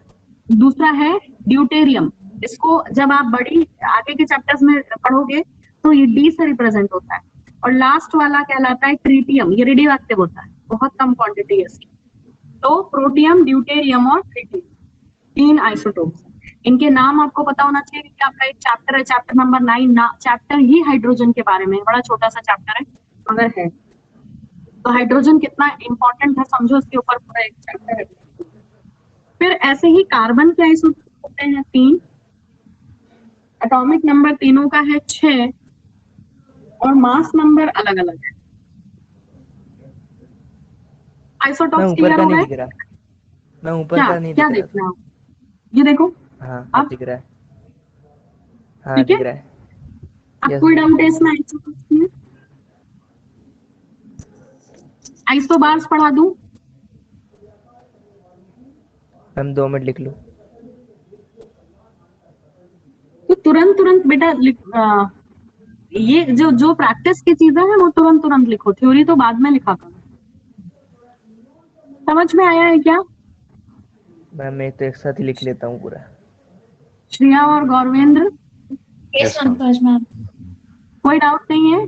A: दूसरा है ड्यूटेरियम। इसको जब आप बड़ी आगे के चैप्टर्स में पढ़ोगे तो ये डी से रिप्रेजेंट होता है। और लास्ट वाला कहलाता है ट्रीटियम, ये रेडियो एक्टिव होता है, बहुत कम क्वांटिटी है इसकी। तो प्रोटियम, ड्यूटेरियम और ट्रीटियम 3 आइसोटोप्स। इनके नाम आपको पता होना चाहिए कि आपका एक चैप्टर है, चैप्टर नंबर 9, चैप्टर ही हाइड्रोजन के बारे में, बड़ा छोटा सा चैप्टर है मगर है। तो हाइड्रोजन कितना इंपॉर्टेंट है समझो, इसके ऊपर पूरा एक चैप्टर है। फिर ऐसे ही कार्बन के आइसोटोप होते हैं 3, एटॉमिक नंबर तीनों का है 6 और मास नंबर अलग अलग है।
D: मैं
A: आइसोटोप्स
D: ऊपर
A: क्लियर
D: का
A: हो
D: नहीं
A: गए?
D: दिख रहा, मैं ऊपर
A: क्या
D: का नहीं
A: क्या
D: दिख रहा।
A: देखना है? ये देखो
D: हाँ
A: अब
D: अब दिख रहा है, हाँ
A: ठीक
D: दिख
A: है।
D: रहा है।
A: अब
D: यस
A: कोई
D: मैम।
A: डाउट है इसमें आइसोटोप्स में? आइसोबार्स पढ़ा दूं?
D: मैम 2 मिनट लिख लूँ।
A: तो तुरंत तुरंत बेटा ये जो जो प्रैक्टिस की चीजें हैं वो तुरंत तुरंत लिखो, थ्योरी तो बाद में लिखा करो। समझ में आया है क्या?
D: मैम मैं तो एक साथ ही लिख लेता हूँ पूरा।
A: श्रेया और Gaurvendra
C: yes
B: Yes,
C: ma'am,
B: ma'am.
C: First ma'am.
A: कोई डाउट नहीं है?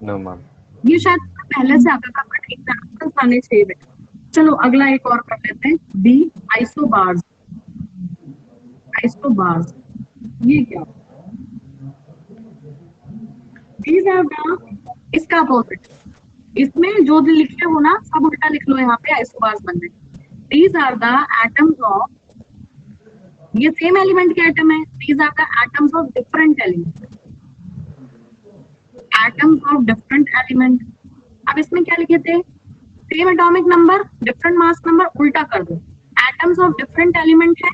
B: No, ma'am.
A: ये शायद पहले से आता था बट एग्जाम्पल आने चाहिए बेटा। चलो अगला एक और कर लेते हैं, बी आइसोबार्स। आइसोबार्स ये क्या? दीज आर द, इसका अपोजिट, इसमें जो भी लिखे हो ना सब उल्टा लिख लो, यहाँ पे आइसोबार्स बन रहे। These are the atoms of, ये सेम एलिमेंट के एटम है, these are the atoms of different element, atoms of different element. अब इसमें क्या लिखे थे, same atomic number different mass number, उल्टा कर दो। एटम्स ऑफ डिफरेंट एलिमेंट है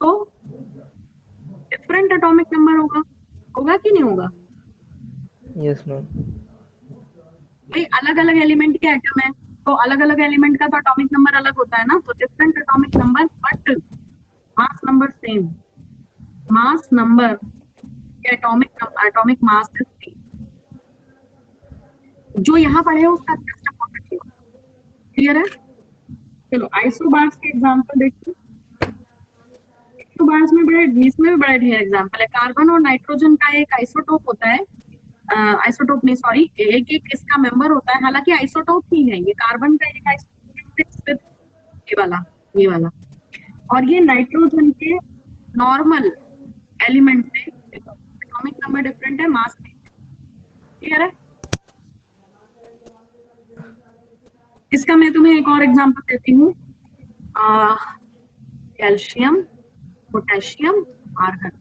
A: तो डिफरेंट एटॉमिक नंबर होगा, होगा कि नहीं होगा?
D: Yes ma'am.
A: भाई अलग अलग एलिमेंट के एटम है तो अलग अलग एलिमेंट का तो एटॉमिक नंबर अलग होता है ना, तो different atomic number but mass number same, mass number atomic mass is same. जो यहाँ पढ़े हो उसका जस्ट क्लियर है? चलो आइसोबार्स के एग्जांपल देखिए। आइसोबार्स में बड़े, इसमें भी बड़े ढेर एग्जांपल है। कार्बन और नाइट्रोजन का एक आइसोटोप होता है, आइसोटोप नहीं सॉरी, एक एक इसका मेंबर होता है, हालांकि आइसोटोप ही है। ये कार्बन का एक आइसोटोप, ये वाला और ये नाइट्रोजन के नॉर्मल एलिमेंट से, एटॉमिक नंबर डिफरेंट है, मास नहीं। क्लियर है? इसका मैं तुम्हें एक और एग्जांपल देती हूँ, कैल्शियम, पोटेशियम, आर्गन।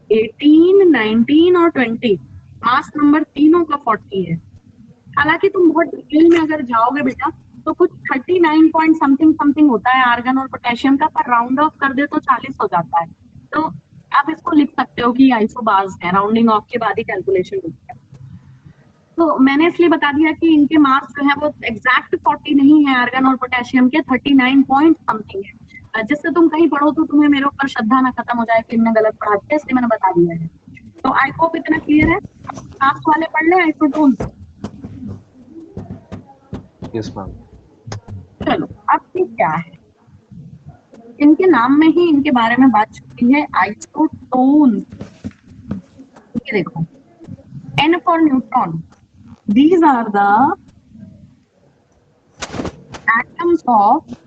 A: 18, 19 और 20 मास नंबर तीनों का 40 है। हालांकि तुम बहुत डिटेल में अगर जाओगे बेटा तो कुछ 39 पॉइंट समथिंग समथिंग होता है आर्गन और पोटेशियम का, पर राउंड ऑफ कर दे तो 40 हो जाता है। तो आप इसको लिख सकते हो कि आइसोबार्स है, राउंडिंग ऑफ के बाद ही कैलकुलेशन होती है। तो मैंने इसलिए बता दिया कि इनके मार्क्स जो है वो एग्जैक्ट 40 नहीं है, आर्गन और पोटेशियम के 39 पॉइंट समथिंग है, जिससे तुम कहीं पढ़ो तो तुम्हें मेरे ऊपर श्रद्धा ना खत्म हो जाए कि इनने गलत पढ़ा दिया, इसलिए मैंने बता दिया है। तो आई होप इतना क्लियर है। आप वाले पढ़ ले आइसोटोन्स।
B: Yes, ma'am.
A: चलो अब ये क्या है, इनके नाम में ही इनके बारे में बात चुकी है, आइसोटोन्स। ये देखो, N for neutron, these are the atoms of,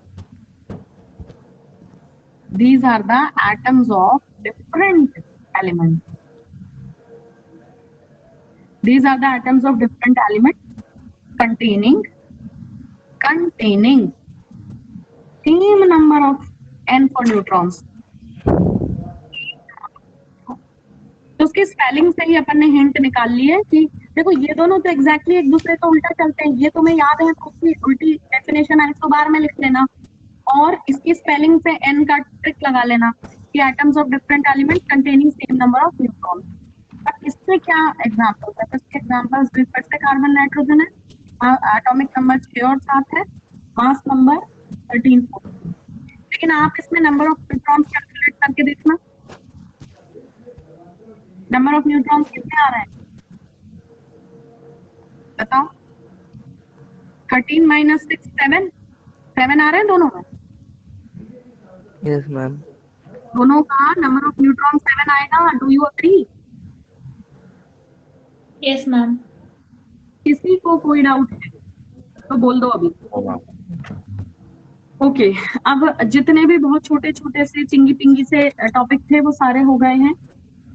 A: these are the atoms of different elements, These are the atoms of different element containing same number of n for neutrons. तो उसकी स्पेलिंग से ही अपन ने हिंट निकाल ली है कि देखो ये दोनों तो एग्जैक्टली एक दूसरे का उल्टा चलते हैं, ये तुम्हें याद है तो उसकी उल्टी डेफिनेशन आइसो बार में लिख लेना और इसकी स्पेलिंग से n का ट्रिक लगा लेना कि atoms of different element containing same number of neutron. अब इससे क्या एग्जांपल होता है? इसके एग्जांपल्स फिर से कार्बन नाइट्रोजन है, एटॉमिक नंबर 6 और 7 है, मास नंबर 13 14। लेकिन आप इसमें नंबर ऑफ न्यूट्रॉन्स कैलकुलेट करके देखना, नंबर ऑफ न्यूट्रॉन्स कितने आ रहे हैं बताओ? 13 माइनस 6 7 आ रहे हैं दोनों में।
D: Yes ma'am.
A: दोनों का नंबर ऑफ न्यूट्रॉन 7 आएगा। Do you agree?
C: Yes ma'am.
A: किसी को कोई डाउट है तो बोल दो अभी। ओके अब जितने भी बहुत छोटे छोटे से चिंगी पिंगी से टॉपिक थे वो सारे हो गए हैं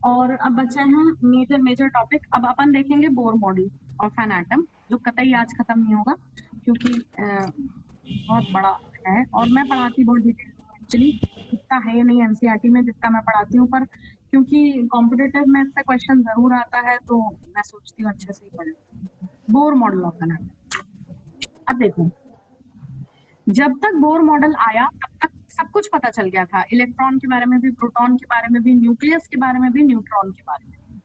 A: और अब बचे हैं मेजर टॉपिक। अब अपन देखेंगे Bohr model of an atom, जो कतई आज खत्म नहीं होगा क्योंकि बहुत बड़ा है और मैं पढ़ाती बहुत डिटेल एक्चुअली, इतना है नहीं एनसीईआरटी में जितना मैं पढ़ाती हूँ, पर क्योंकि कॉम्पिटिटिव में से क्वेश्चन जरूर आता है तो मैं सोचती हूँ अच्छे से ही पढ़े। Bohr model of an atom. अब देखो जब तक बोर मॉडल आया तब तक सब कुछ पता चल गया था, इलेक्ट्रॉन के बारे में भी, प्रोटॉन के बारे में भी, न्यूक्लियस के बारे में भी, न्यूट्रॉन के बारे में।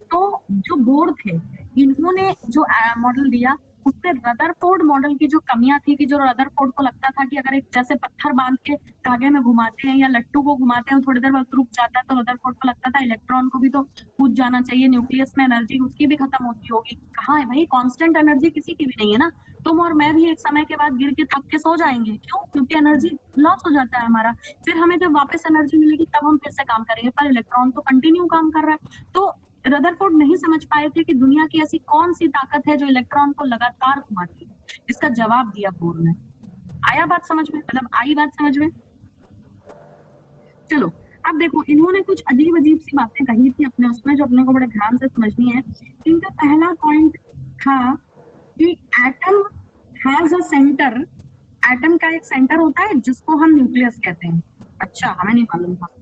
A: तो जो बोर थे इन्होंने जो मॉडल दिया उससे रदरफोर्ड मॉडल की जो कमियां थी कि जो रदरफोर्ड को लगता था कि अगर एक जैसे पत्थर बांध के धागे में घुमाते हैं या लट्टू को घुमाते हैं थोड़ी देर बाद रुक जाता है, तो रदरफोर्ड को लगता था इलेक्ट्रॉन को भी तो कूद जाना चाहिए, न्यूक्लियस में एनर्जी उसकी भी खत्म होती होगी। कहाँ है भाई, कांस्टेंट एनर्जी किसी की भी नहीं है ना। तुम और मैं भी एक समय के बाद गिर के थक के सो जाएंगे, क्यों? क्योंकि एनर्जी लॉस हो जाता है हमारा, फिर हमें जब वापस एनर्जी मिलेगी तब हम फिर से काम करेंगे, पर इलेक्ट्रॉन तो कंटिन्यू काम कर रहा है। तो रदरफोर्ड नहीं समझ पाए थे कि दुनिया की ऐसी कौन सी ताकत है जो इलेक्ट्रॉन को लगातार घुमाती है। इसका जवाब दिया बोर ने। आया बात समझ में? मतलब आई बात समझ में? चलो अब देखो इन्होंने कुछ अजीब अजीब सी बातें कही थी अपने उसमें जो अपने को बड़े ध्यान से समझनी है। इनका पहला पॉइंट था कि atom has a centre, atom का एक सेंटर होता है जिसको हम न्यूक्लियस कहते हैं। अच्छा हमें नहीं मालूम था,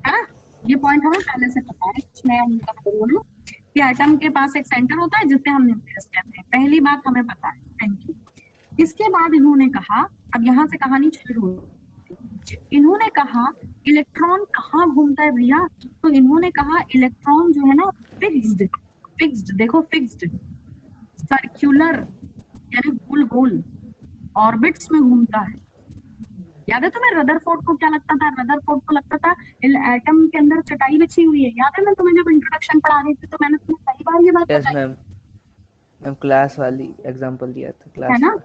A: है ना? ये पॉइंट हमें पहले से पता है, कुछ नया उनका बोलूं कि एटम के पास एक सेंटर होता है जिसे हम न्यूक्लियस कहते हैं। पहली बात हमें पता है, थैंक यू। इसके बाद इन्होंने कहा, अब यहाँ से कहानी शुरू हुई, इन्होंने कहा इलेक्ट्रॉन कहाँ घूमता है भैया? तो इन्होंने कहा इलेक्ट्रॉन जो है ना फिक्स्ड, देखो फिक्स्ड, सर्कुलर यानी गोल गोल ऑर्बिट्स में घूमता है। याद है तुम्हें रदरफोर्ड को क्या लगता था? रदरफोर्ड को लगता था एटम के अंदर चटाई बिछी हुई है। याद है मैं तुम्हें जब इंट्रोडक्शन पढ़ा रही थी तो मैंने तुम्हें कई बार ये बात बताई।
D: मैम मैम क्लास वाली एग्जांपल दिया था, क्लास
A: है ना?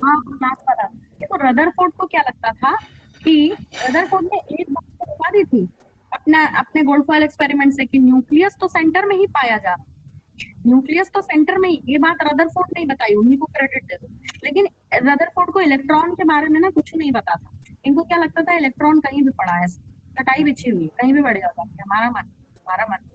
A: हाँ क्लास वाला। देखो रदरफोर्ड को क्या लगता था कि रदरफोर्ड ने एक बात बता दी थी अपने गोल्डफॉयल एक्सपेरिमेंट से कि न्यूक्लियस तो सेंटर में ही पाया जा रहा है, न्यूक्लियस तो सेंटर में ही। ये बात रदरफोर्ड नहीं बताई, उन्हीं को क्रेडिट दे दो। लेकिन रदरफोर्ड को इलेक्ट्रॉन के बारे में ना कुछ नहीं पता था। इनको क्या लगता था इलेक्ट्रॉन कहीं भी पड़ा है, कटाई बिछी हुई, कहीं भी बढ़ जाता है, हमारा मन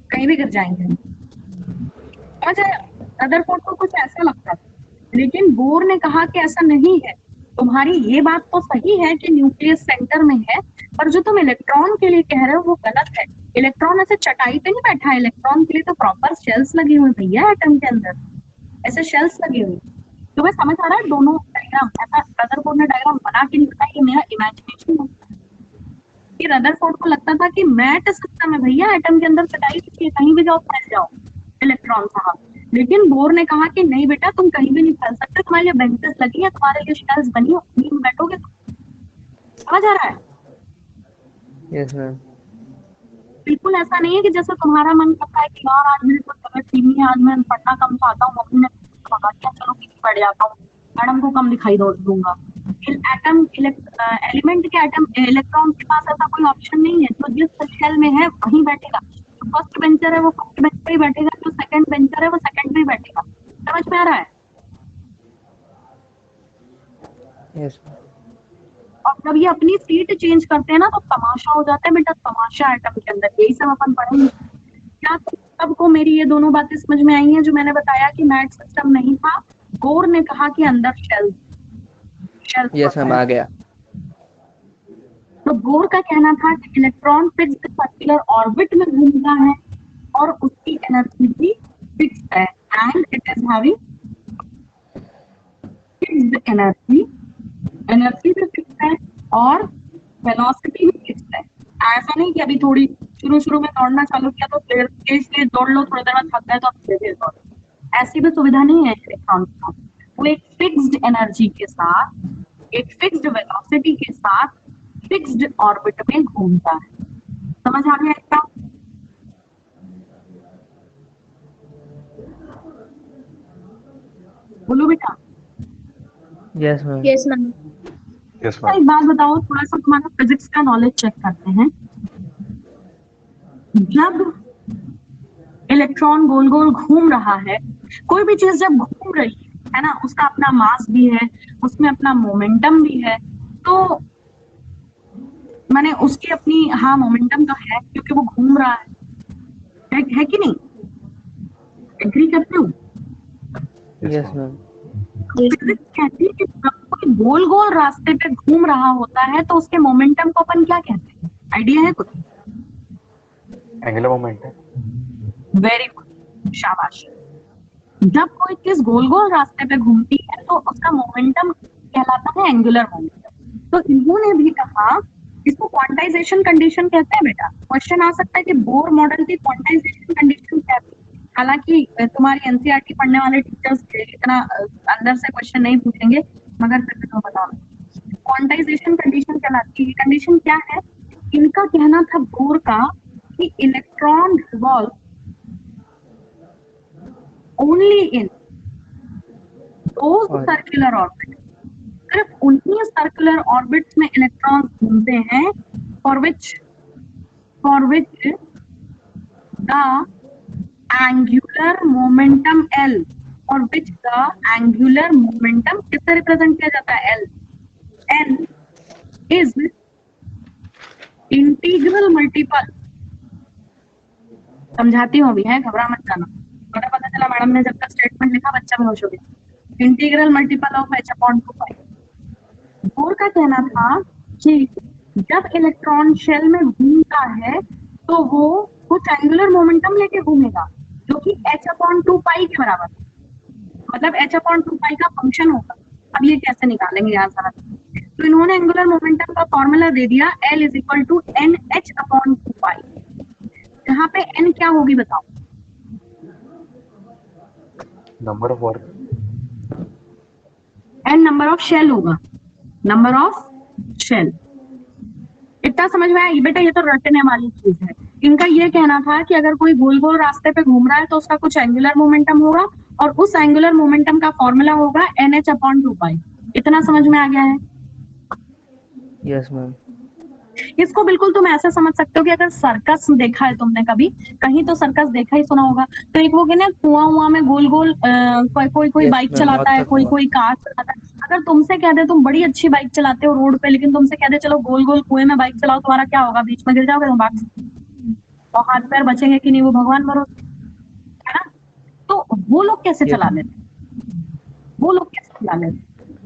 A: कहीं भी गिर जाएंगे। समझ आया? रदरफोर्ड को कुछ ऐसा लगता था, लेकिन बोर ने कहा कि ऐसा नहीं है, तुम्हारी ये बात तो सही है कि न्यूक्लियस सेंटर में है, पर जो तुम इलेक्ट्रॉन के लिए कह रहे हो वो गलत है। इलेक्ट्रॉन ऐसे चटाई पे नहीं बैठा है, इलेक्ट्रॉन के लिए तो प्रॉपर शेल्स लगी हुई भैया एटम के अंदर, ऐसे शेल्स लगी हुई। तुम्हें समझ आ रहा है? दोनों डायग्राम ऐसा रदरफोर्ड ने डायग्राम बना के नहीं बताया, ये मेरा इमेजिनेशन है कि रदरफोर्ड को लगता था कि मैट सिस्टम है भैया, एटम के अंदर चटाई बिछी है, कहीं भी जाओ फैल जाओ इलेक्ट्रॉन साहब। लेकिन बोर ने कहा कि नहीं बेटा तुम कहीं भी नहीं फैल सकते, तुम्हारे लिए बेंचेस लगी है, तुम्हारे लिए शेल्स बनी है, उन्हीं में बैठोगे तुम। समझ आ रहा है?
D: Yes ma'am.
A: बिल्कुल ऐसा नहीं है कि जैसे तुम्हारा मन करता है कि यार आज मेरे को तबियत ठीक नहीं है, आज मैं पढ़ना कम चाहता हूँ, मम्मी ने कहा क्या चलो पीछे पड़ जाता हूँ, मैडम को कम दिखाई दूंगा। एटम एलिमेंट के एटम इलेक्ट्रॉन के पास ऐसा कोई ऑप्शन नहीं है, तो जिस शेल में है वहीं बैठेगा। जो फर्स्ट बेंचर है वो फर्स्ट बेंच पे ही बैठेगा, जो सेकंड बेंचर है वो सेकंड पे ही बैठेगा। समझ में आ रहा है?
D: यस।
A: और जब ये अपनी सीट चेंज करते हैं ना तो तमाशा हो जाता है बेटा, तमाशा एटम के अंदर। यही सब अपन पढ़ेंगे। क्या सबको मेरी ये दोनों बातें समझ में आई हैं जो मैंने बताया कि मैट सिस्टम नहीं था, बोर ने कहा कि अंदर शेल
D: यस मैम आ गया।
A: तो बोर का कहना था कि इलेक्ट्रॉन फिक्स्ड सर्कुलर ऑर्बिट में घूमता है और उसकी एनर्जी भी फिक्स्ड है and it is having fixed energy, energy भी फिक्स्ड है और वेलोसिटी भी फिक्स्ड है। ऐसा नहीं कि अभी थोड़ी शुरू में दौड़ना चालू किया तो तेज दौड़ लो, थोड़ी देर में थक गए तो अब धीरे दौड़, ऐसी भी सुविधा नहीं है इलेक्ट्रॉन के साथ। वो एक फिक्स्ड एनर्जी के साथ, एक फिक्स्ड वेलोसिटी के साथ फिक्स्ड ऑर्बिट में घूमता है। समझ आ गया इसका? बोलो बेटा।
D: Yes ma'am.
C: Yes ma'am.
B: Yes
A: तो एक बात बताओ, थोड़ा सा तुम्हारा फिजिक्स का नॉलेज चेक करते हैं। जब इलेक्ट्रॉन गोल गोल घूम रहा है, कोई भी चीज जब घूम रही है ना, उसका अपना मास भी है, उसमें अपना मोमेंटम भी है, तो माने उसकी अपनी, हाँ मोमेंटम तो है क्योंकि वो घूम रहा है कि नहीं? एग्री करते हो?
D: Yes ma'am.
A: फिजिक्स कहती है कि जब कोई गोल गोल रास्ते पे घूम रहा होता है तो उसके मोमेंटम को अपन क्या कहते हैं? आइडिया है कुछ?
B: एंगुलर मोमेंट है।
A: वेरी गुड, शाबाश। जब कोई चीज गोल गोल रास्ते पे घूमती है तो उसका मोमेंटम कहलाता है एंगुलर मोमेंटम। तो इन्होंने भी कहा, इसको क्वांटाइजेशन कंडीशन कहते हैं बेटा। क्वेश्चन आ सकता है कि बोर मॉडल की क्वांटाइजेशन कंडीशन क्या थी? हालांकि तुम्हारी एनसीईआरटी पढ़ने वाले टीचर्स इतना अंदर से क्वेश्चन नहीं पूछेंगे, मगर फिर भी तुम बताओ क्वांटाइजेशन कंडीशन कहलाती है। कंडीशन क्या है? इनका कहना था बोर का कि electron revolve only in those circular orbit, सिर्फ उन्हीं सर्कुलर ऑर्बिट्स में इलेक्ट्रॉन घूमते हैं for which the angular momentum L, और विच द एंगुलर मोमेंटम किससे रिप्रेजेंट किया जाता है? L। N is integral multiple, समझाती हूँ अभी, है घबरा मत जाना, पता चला मैडम ने जब तक स्टेटमेंट लिखा बच्चा बेहोश हो गया। Integral multiple of h/2π। Bore का कहना था कि जब इलेक्ट्रॉन शेल में घूमता है तो वो कुछ एंगुलर मोमेंटम लेके घूमेगा जो कि h/2π के बराबर है, मतलब h/2π का फंक्शन होगा। अब ये कैसे निकालेंगे यार जरा? तो इन्होंने एंगुलर मोमेंटम का फॉर्मूला दे दिया, L = nh/2π। यहाँ पे n क्या होगी बताओ?
B: Number of orbit.
A: n number of shell होगा, नंबर ऑफ शेल। इतना समझ में आया बेटा? ये तो रटने वाली चीज है। इनका ये कहना था कि अगर कोई गोल गोल रास्ते पे घूम रहा है तो उसका कुछ एंगुलर मोमेंटम होगा और उस एंगुलर मोमेंटम का फॉर्मूला होगा nh/2π। इतना समझ में आ गया है?
D: Yes ma'am.
A: इसको बिल्कुल तुम ऐसे समझ सकते हो कि अगर सर्कस देखा है तुमने कभी, कहीं तो सर्कस देखा ही सुना होगा, तो एक वो ना कुआं में गोल गोल कोई
D: Yes,
A: बाइक
D: ma'am,
A: चलाता है,
D: बहुत सा
A: कोई कार चलाता है। अगर तुमसे कह दे तुम बड़ी अच्छी बाइक चलाते हो रोड पे, लेकिन तुमसे कह दे चलो गोल गोल कुएं में बाइक चलाओ, तुम्हारा क्या होगा? बीच में गिर जाओगे तुम, भाग और हाथ पैर बचेंगे कि नहीं वो भगवान भरोसे, है ना? तो वो लोग कैसे
D: Yes,
A: चला लेते? वो लोग कैसे चला लेते?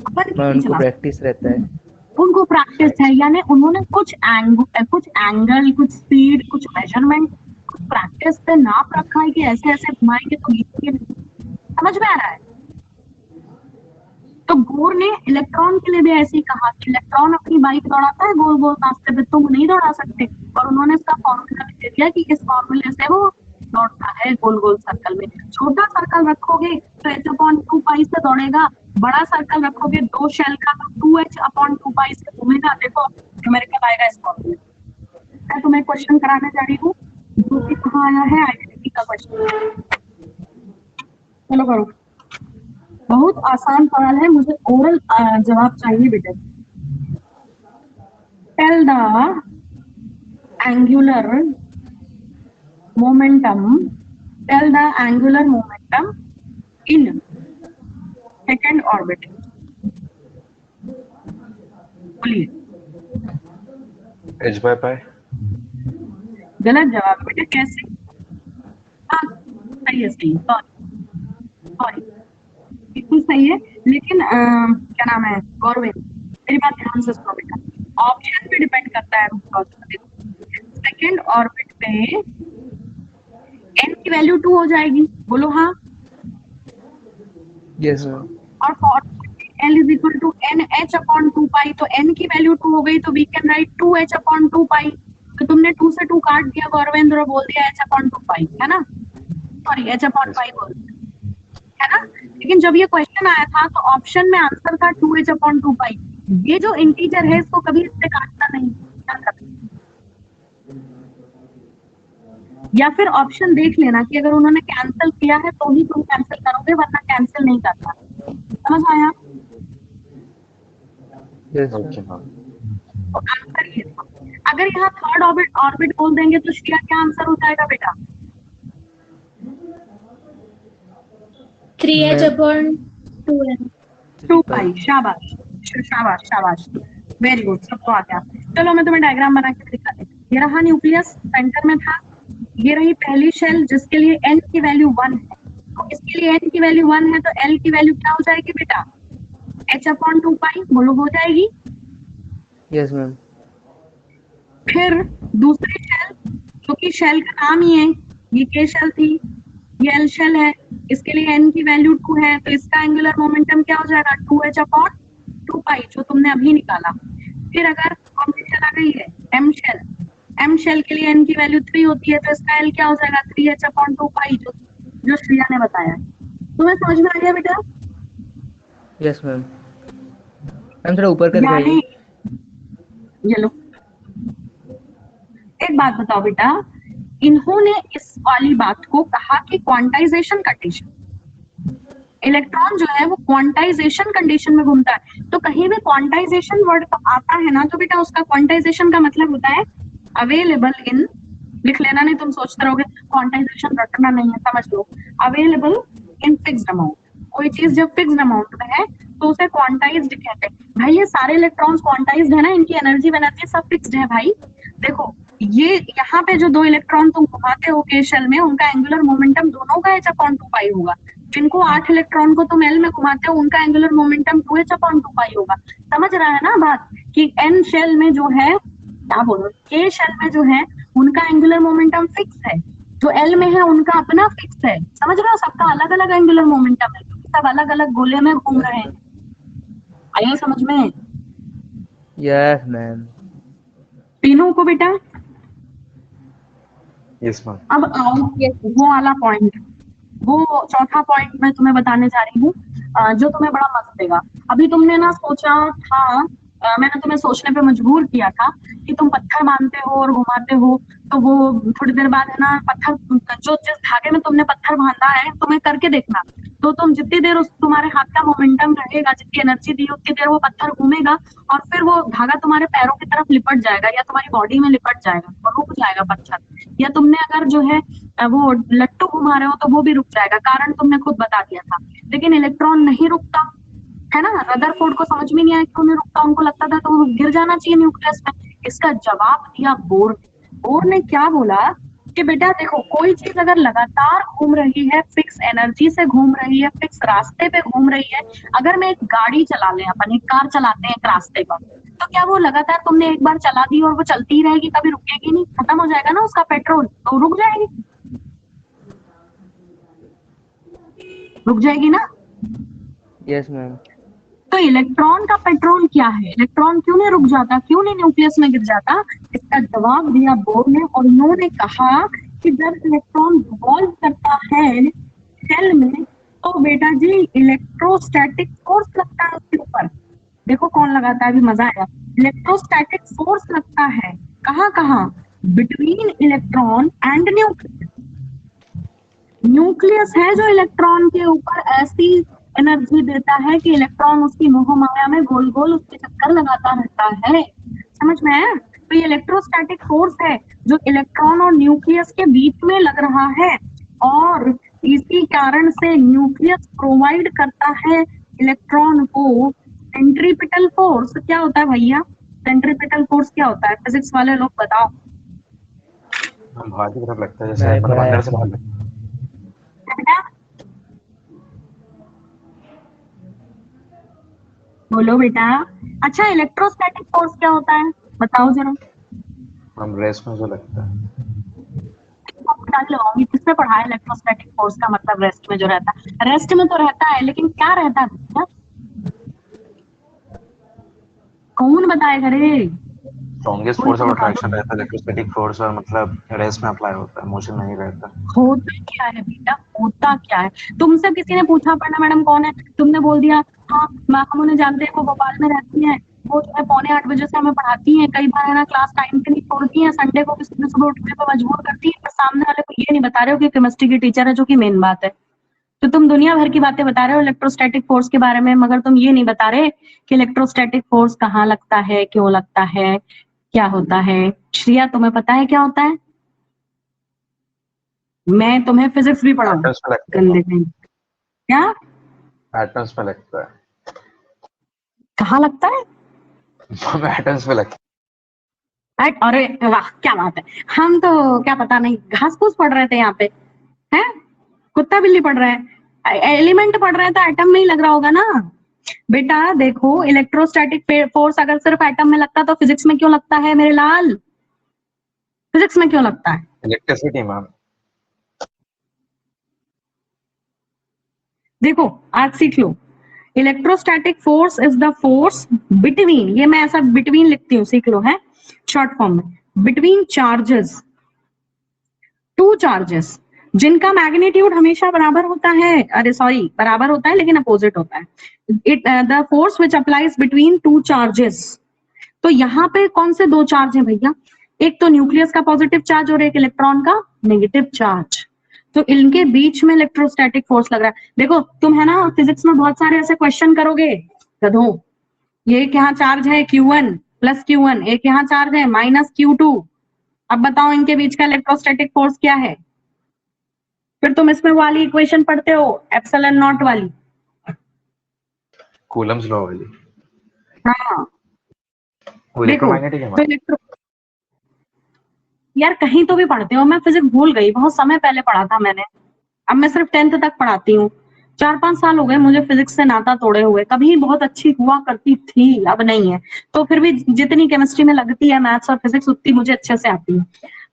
A: अपन
D: मैम
A: नहीं
D: उनको
A: चला,
D: प्रैक्टिस रहता है।
A: उनको प्रैक्टिस है, यानी उन्होंने कुछ एंगल, कुछ स्पीड, कुछ मेजरमेंट, कुछ प्रैक्टिस पे नाप रखा है कि ऐसे ऐसे घुमाएंगे तो गिरेंगे नहीं। समझ में आ रहा है? तो बोर ने इलेक्ट्रॉन के लिए भी ऐसे ही कहा कि इलेक्ट्रॉन अपनी बाइक दौड़ाता है गोल गोल रास्ते पे, तुम नहीं दौड़ा सकते, और उन्होंने इसका फॉर्मूला भी दे दिया कि इस फॉर्मूले से वो दौड़ता है गोल गोल सर्कल में। छोटा सर्कल रखोगे तो h/2π से दौड़ेगा, बड़ा सर्कल रखोगे 2 शेल का तो 2h/2π से घूमेगा। देखो न्यूमेरिकल आएगा इस फॉर्मूले। मैं तुम्हें क्वेश्चन कराने जा रही हूँ जो कि कहाँ आया है, आइडेंटिटी का क्वेश्चन। चलो करो, बहुत आसान सवाल है, मुझे ओरल जवाब चाहिए बेटा। Tell the angular momentum, tell the angular momentum in second orbit। बोलिए।
B: h/π।
A: गलत जवाब बेटा। कैसे? हाँ सही है, सही है, सॉरी, बिल्कुल सही है। लेकिन क्या नाम है गौरव, मेरी बात ध्यान से सुनो बेटा, ऑप्शन पे डिपेंड करता है रूट कॉज। सेकेंड ऑर्बिट पे n की वैल्यू 2 हो जाएगी, बोलो हाँ।
D: Yes ma'am.
A: और for L is equal to NH upon 2 pi, तो n की वैल्यू 2 हो गई, तो we can write 2H upon 2 pi. तो तुमने 2 से 2 काट दिया गौरवेंद्र और बोल दिया H अपॉन 2 पाई, है ना, सॉरी H अपॉन पाई बोल दिया, है ना। लेकिन जब ये क्वेश्चन आया था तो ऑप्शन में आंसर था 2H अपॉन 2 पाई। ये जो इंटीजर है इसको कभी इससे काटना नहीं, ध्यान रखना। या फिर ऑप्शन देख लेना कि अगर उन्होंने कैंसिल किया है तो ही तुम कैंसिल करोगे, वरना कैंसिल नहीं करना। समझ आया?
D: Yes
B: okay
D: ma'am.
B: मैम।
A: तो आंसर ये था। अगर यहाँ थर्ड ऑर्बिट ऑर्बिट बोल देंगे तो श्रिया क्या आंसर हो जाएगा बेटा?
C: 3H upon 2N।
A: 2 पाई। शाबाश, शाबाश, शाबाश, वेरी गुड, सबको आ गया। चलो मैं तुम्हें डायग्राम बना के दिखा देती हूँ। ये रहा न्यूक्लियस, सेंटर में था। ये रही पहली शेल जिसके लिए n की वैल्यू 1 है, तो इसके लिए n की वैल्यू 1 है, तो l की वैल्यू क्या हो जाएगी बेटा? h अपॉन 2 पाई, बोलो हो जाएगी।
D: Yes ma'am.
A: फिर दूसरी शेल, जो कि शेल का नाम ही है, ये K शेल थी, ये L शेल है, इसके लिए n की वैल्यू 2 है, तो इसका एंगुलर मोमेंटम क्या हो जाएगा? 2H अपॉन 2 पाई, जो तुमने अभी निकाला। फिर अगर कौन सी शेल आ गई है? M shell. M शेल के लिए n की वैल्यू 3 होती है, तो इसका L क्या हो जाएगा? 3H अपॉन 2 पाई, जो श्रिया ने बताया। तुम्हें समझ में आ गया बेटा?
D: Yes ma'am. मैम थोड़ा ऊपर कर
A: यानी
D: दिखाइए।
A: ये लो, एक बात बताओ बेटा, इन्होंने इस वाली बात को कहा कि क्वांटाइजेशन कंडीशन, इलेक्ट्रॉन जो है वो क्वांटाइजेशन कंडीशन में घूमता है। तो कहीं भी क्वांटाइजेशन वर्ड आता है ना, तो बेटा उसका क्वांटाइजेशन का मतलब होता है अवेलेबल इन, लिख लेना नहीं तुम सोचते रहोगे क्वांटाइजेशन रटना नहीं है, समझ लो, अवेलेबल इन फिक्स्ड अमाउंट। कोई चीज जब फिक्स्ड अमाउंट में है तो उसे क्वांटाइज्ड कहते हैं। भाई ये सारे इलेक्ट्रॉन्स क्वांटाइज्ड है ना, इनकी एनर्जी वेनर्जी सब फिक्स्ड है भाई। देखो ये यहाँ पे जो 2 इलेक्ट्रॉन तुम घुमाते हो के शेल में, उनका एंगुलर मोमेंटम दोनों का H अपॉन 2 पाई होगा। जिनको 8 इलेक्ट्रॉन को तुम L में घुमाते हो, उनका एंगुलर मोमेंटम 2H अपॉन 2 पाई होगा। समझ रहा है ना बात, कि N शेल में जो है, क्या बोलो, K शेल में जो है उनका एंगुलर मोमेंटम फिक्स है, जो L में है उनका अपना फिक्स है। समझ रहे हो, सबका अलग अलग एंगुलर मोमेंटम है, क्योंकि सब अलग अलग गोले में घूम रहे हैं। आया समझ में?
D: Yes ma'am.
A: तीनों को बेटा।
B: Yes ma'am.
A: अब आओ वो वाला पॉइंट, वो चौथा पॉइंट मैं तुम्हें बताने जा रही हूँ, जो तुम्हें बड़ा मजा देगा। अभी तुमने ना सोचा था, मैंने तुम्हें सोचने पे मजबूर किया था कि तुम पत्थर मानते हो और घुमाते हो, तो वो थोड़ी देर बाद है ना पत्थर, जो जिस धागे में तुमने पत्थर बांधा है तुम्हें करके देखना, तो तुम जितनी देर उस तुम्हारे हाथ का मोमेंटम रहेगा, जितनी एनर्जी दी उतनी देर वो पत्थर घूमेगा, और फिर वो धागा तुम्हारे पैरों की तरफ लिपट जाएगा या तुम्हारी बॉडी में लिपट जाएगा और रुक जाएगा पत्थर। या तुमने अगर जो है वो लट्टू घुमा रहे हो तो वो भी रुक जाएगा, कारण तुमने खुद बता दिया था। लेकिन इलेक्ट्रॉन नहीं रुकता है ना, रदरफोर्ड को समझ में नहीं आया क्यों नहीं रुकता, उनको लगता था तो गिर जाना चाहिए न्यूक्लियस में। इसका जवाब दिया बोर ने। बोर ने क्या बोला कि बेटा देखो, कोई चीज अगर लगातार घूम रही है, फिक्स एनर्जी से घूम रही है, फिक्स रास्ते पे घूम रही है, अगर मैं एक गाड़ी चला ले, अपन एक कार चलाते हैं एक रास्ते पर, तो क्या वो लगातार तुमने एक बार चला दी और वो चलती ही रहेगी, कभी रुकेगी नहीं, खत्म हो जाएगा ना उसका पेट्रोल, तो रुक जाएगी, रुक जाएगी ना।
D: Yes ma'am.
A: तो इलेक्ट्रॉन का पेट्रोल क्या है? इलेक्ट्रॉन क्यों नहीं रुक जाता, क्यों नहीं न्यूक्लियस में गिर जाता? इसका जवाब दिया बोर ने, और उन्होंने कहा कि जब इलेक्ट्रॉन रिवॉल्व करता है शेल में, तो बेटा जी इलेक्ट्रोस्टैटिक फोर्स लगता है उसके ऊपर। देखो कौन लगाता है, अभी मजा आया। इलेक्ट्रोस्टैटिक फोर्स लगता है, कहाँ कहाँ? Between electron and nucleus. Nucleus है जो इलेक्ट्रॉन के ऊपर ऐसी एनर्जी देता है कि इलेक्ट्रॉन उसकी मोह माया में गोल गोल उसके चक्कर लगाता रहता है। समझ में आया? तो ये इलेक्ट्रोस्टैटिक फोर्स है जो इलेक्ट्रॉन और न्यूक्लियस के बीच में लग रहा है, और इसी कारण से न्यूक्लियस प्रोवाइड करता है इलेक्ट्रॉन को सेंट्रीपिटल फोर्स। क्या होता है भैया सेंट्रीपिटल फोर्स? क्या होता है फिजिक्स वाले लोग बताओ।
B: बाहर की तरफ लगता है, जैसे मतलब अंदर से बाहर लगता
A: बोलो बेटा। अच्छा, इलेक्ट्रोस्टैटिक फोर्स क्या होता है, बताओ जरा।
B: मैम रेस्ट में जो लगता है।
A: डाल लगाऊंगी, किसने पढ़ा है इलेक्ट्रोस्टैटिक फोर्स का मतलब रेस्ट में जो रहता है? रेस्ट में तो रहता है, लेकिन क्या रहता है भैया? कौन बताएगा रे?
B: स्ट्रॉन्गेस्ट
A: कोई
B: फोर्स
A: तो
B: ऑफ
A: बता दो।
B: अट्रैक्शन रहता है इलेक्ट्रोस्टैटिक फोर्स, और मतलब रेस्ट में अप्लाई होता है, मोशन नहीं रहता।
A: होता क्या है बेटा, होता क्या है? तुमसे किसी ने पूछा पढ़ना मैडम कौन है, तुमने बोल दिया हाँ मैम, हम उन्हें जानते हैं, वो भोपाल में रहती हैं, वो जो है 7:45 से हमें पढ़ाती हैं, कई बार है ना क्लास टाइम पे नहीं छोड़ती हैं, संडे को भी सुबह सुबह उठने पे मजबूर करती है, पर सामने वाले को ये नहीं बता रहे हो कि केमिस्ट्री की टीचर है, जो कि मेन बात है। तो तुम दुनिया भर की बातें बता रहे हो इलेक्ट्रोस्टैटिक फोर्स के बारे में, मगर तुम ये नहीं बता रहे कि इलेक्ट्रोस्टैटिक फोर्स कहाँ लगता है, क्यों लगता है, क्या होता है। श्रिया, तुम्हें पता है क्या होता है? मैं तुम्हें फिजिक्स भी पढ़ाऊं,
B: एटम्स में लगता है
A: गंदे
B: मैम,
A: कहीं। क्या?
B: एटम्स में लगता है।
A: कहाँ लगता है?
B: मैम एटम्स में लगता
A: अरे वाह, क्या बात है। हम तो क्या पता नहीं घास फूस पढ़ रहे थे यहाँ पे, हैं? कुत्ता बिल्ली पढ़ रहे हैं, एलिमेंट पढ़ रहे हैं, तो एटम में ही लग रहा होगा ना। बेटा देखो, इलेक्ट्रोस्टैटिक फोर्स अगर सिर्फ एटम में लगता तो फिजिक्स में क्यों लगता है मेरे लाल? फिजिक्स में क्यों लगता है?
B: है। Electricity ma'am.
A: देखो, आज सीख लो। Electrostatic force is the force between, ये मैं ऐसा बिटवीन लिखती हूँ, सीख लो है शॉर्ट फॉर्म में, बिटवीन चार्जेस, टू चार्जेस, जिनका मैग्नीट्यूड हमेशा बराबर होता है, अरे सॉरी बराबर होता है लेकिन अपोजिट होता है। It the force which applies between two charges. तो यहाँ पे कौन से दो चार्ज है भैया? एक तो न्यूक्लियस का पॉजिटिव चार्ज और एक इलेक्ट्रॉन का नेगेटिव चार्ज। तो इनके बीच में इलेक्ट्रोस्टैटिक फोर्स लग रहा है। देखो तुम है ना फिजिक्स में बहुत सारे ऐसे क्वेश्चन करोगे, गधों, ये यहाँ चार्ज है Q1 प्लस Q1, एक यहाँ चार्ज है माइनस Q2, अब बताओ इनके बीच का इलेक्ट्रोस्टैटिक फोर्स क्या है? फिर तुम इसमें वाली इक्वेशन पढ़ते हो, एप्सिलॉन नॉट वाली।
B: कूलम्स लॉ वाली।
A: हाँ
B: वो
A: देखो,
B: इलेक्ट्रोमैग्नेटिक है
A: तो
B: मैम।
A: इलेक्ट्रो, यार कहीं तो भी पढ़ते हो, मैं फिजिक्स भूल गई, बहुत समय पहले पढ़ा था मैंने, अब मैं सिर्फ 10th तक पढ़ाती हूँ। 4-5 साल हो गए मुझे फिजिक्स से नाता तोड़े हुए, कभी बहुत अच्छी हुआ करती थी, अब नहीं है। तो फिर भी जितनी केमिस्ट्री में लगती है मैथ्स और फिजिक्स, उतनी मुझे अच्छे से आती है।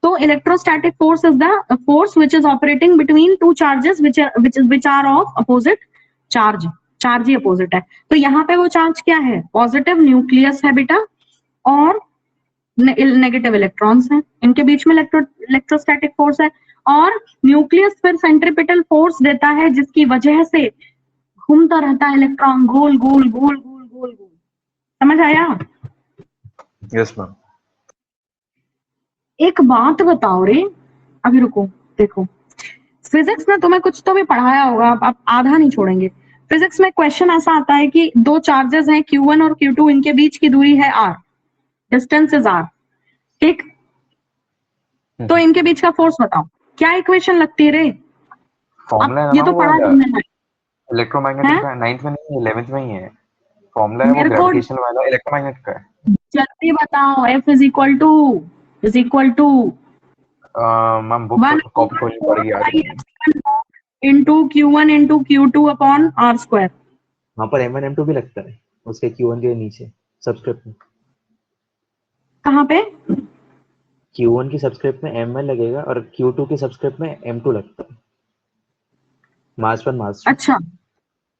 A: तो electrostatic force is the force which is operating between two charges which are of opposite charge, charge ही अपोजिट है। तो यहाँ पे वो चार्ज क्या है? पॉजिटिव न्यूक्लियस है बेटा, और नेगेटिव इलेक्ट्रॉन्स हैं, इनके बीच में इलेक्ट्रोस्टैटिक फोर्स है। और न्यूक्लियस फिर सेंट्रीपिटल फोर्स देता है, जिसकी वजह से घूमता रहता है इलेक्ट्रॉन, गोल गोल गोल गोल गोल गोल। समझ आया?
B: Yes ma'am.
A: एक बात बताओ रे, अभी रुको, देखो फिजिक्स में तुम्हें कुछ तो भी पढ़ाया होगा, आप आधा नहीं छोड़ेंगे। फिजिक्स में क्वेश्चन ऐसा आता है कि दो चार्जेस हैं Q1 और Q2, इनके बीच की दूरी है r, डिस्टेंस इज r, ठीक? तो इनके बीच का फोर्स बताओ, क्या इक्वेशन लगती है रे? अब
B: फॉर्मूला है
A: ये
B: ना
A: तो
B: वो
A: पढ़ा
B: वाला,
A: तुमने
B: इलेक्ट्रोमैग्नेटिक
A: है,
B: का 9th में नहीं, 11th में ही है। फॉर्मूला है वो
A: मेरे को
B: ग्रेविटेशनल वाला, इलेक्ट्रोमैग्नेट का है।
A: जल्दी बताओ। F is equal to
B: ma'am book
A: one
B: copy
A: over
B: खोलनी
A: फोर
B: पड़ेगी, याद
A: पाई
B: नहीं है।
A: Epsilon into Q1 into Q2 upon R square.
E: वहां पर M1 M2 भी लगता है उसके Q1 के नीचे सब्सक्रिप्ट में।
A: कहाँ पे?
E: Q1 की सब्सक्रिप्ट में M1 लगेगा और Q2 की सब्सक्रिप्ट में M2 लगता है। मास 1 मास 2।
A: अच्छा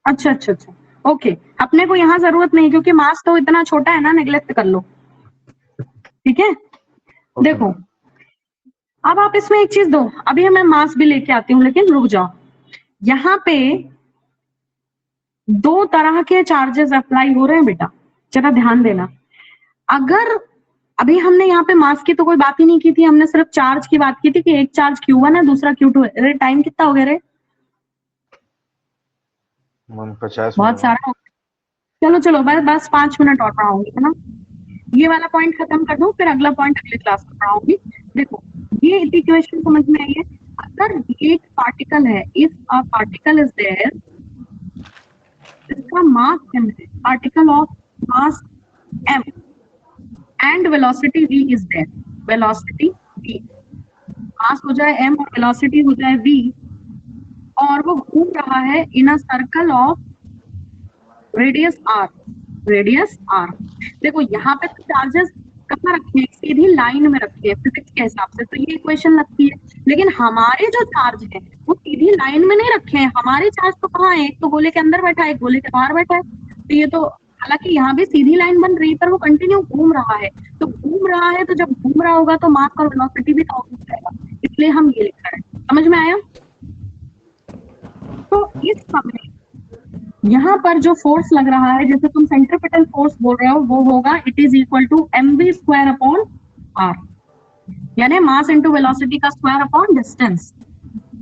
A: अच्छा अच्छा अच्छा, ओके। अपने को यहाँ जरूरत नहीं, क्योंकि मास तो इतना छोटा है ना, नेग्लेक्ट कर लो, ठीक है?
E: ओके
A: देखो,
E: मैम।
A: अब आप इसमें एक चीज दो, अभी मैं मास भी लेके आती हूँ, लेकिन रुक जाओ। यहाँ पे दो तरह के चार्जेस अप्लाई हो रहे हैं बेटा, जरा ध्यान देना। अगर अभी हमने यहाँ पे मास की तो कोई बात ही नहीं की थी, हमने सिर्फ चार्ज की बात की थी कि एक चार्ज Q1 है, दूसरा Q2 है। अरे टाइम कितना हो गया रे?
B: मैम 50
A: बहुत
B: मिनट मैम।
A: सारा हो गया। चलो चलो, बस बस 5 मिनट और पढ़ाऊंगी, है ना? ये वाला पॉइंट खत्म कर दूं, फिर अगला पॉइंट अगले क्लास में पढ़ाऊंगी। देखो, ये इक्वेशन समझ में आई है? अगर ये एक पार्टिकल है, if a particle is there, इसका मास m है, particle of mass m, and velocity v is there, velocity v, mass हो जाए m और वेलोसिटी हो जाए v, और वो घूम रहा है in a circle of radius r, radius r। देखो यहाँ पे चार्जेस कहाँ रखे हैं, सीधी लाइन में रखे हैं फिजिक्स के हिसाब से, तो ये इक्वेशन लगती है। लेकिन हमारे जो चार्ज है वो सीधी लाइन में नहीं रखे हैं, हमारे चार्ज तो कहाँ है, एक तो गोले के अंदर बैठा है, एक गोले के बाहर बैठा है। तो ये तो हालांकि यहाँ भी सीधी लाइन बन रही है पर वो कंटिन्यू घूम रहा है, तो घूम रहा है तो जब घूम रहा होगा तो मास और वेलोसिटी भी तो जाएगा, इसलिए हम ये लिख रहे हैं। समझ में आया? तो इस समय यहाँ पर जो फोर्स लग रहा है, जैसे तुम सेंट्रीपिटल फोर्स बोल रहे हो, वो होगा it is equal to mv square upon r, यानी मास इनटू वेलोसिटी का स्क्वायर अपॉन डिस्टेंस।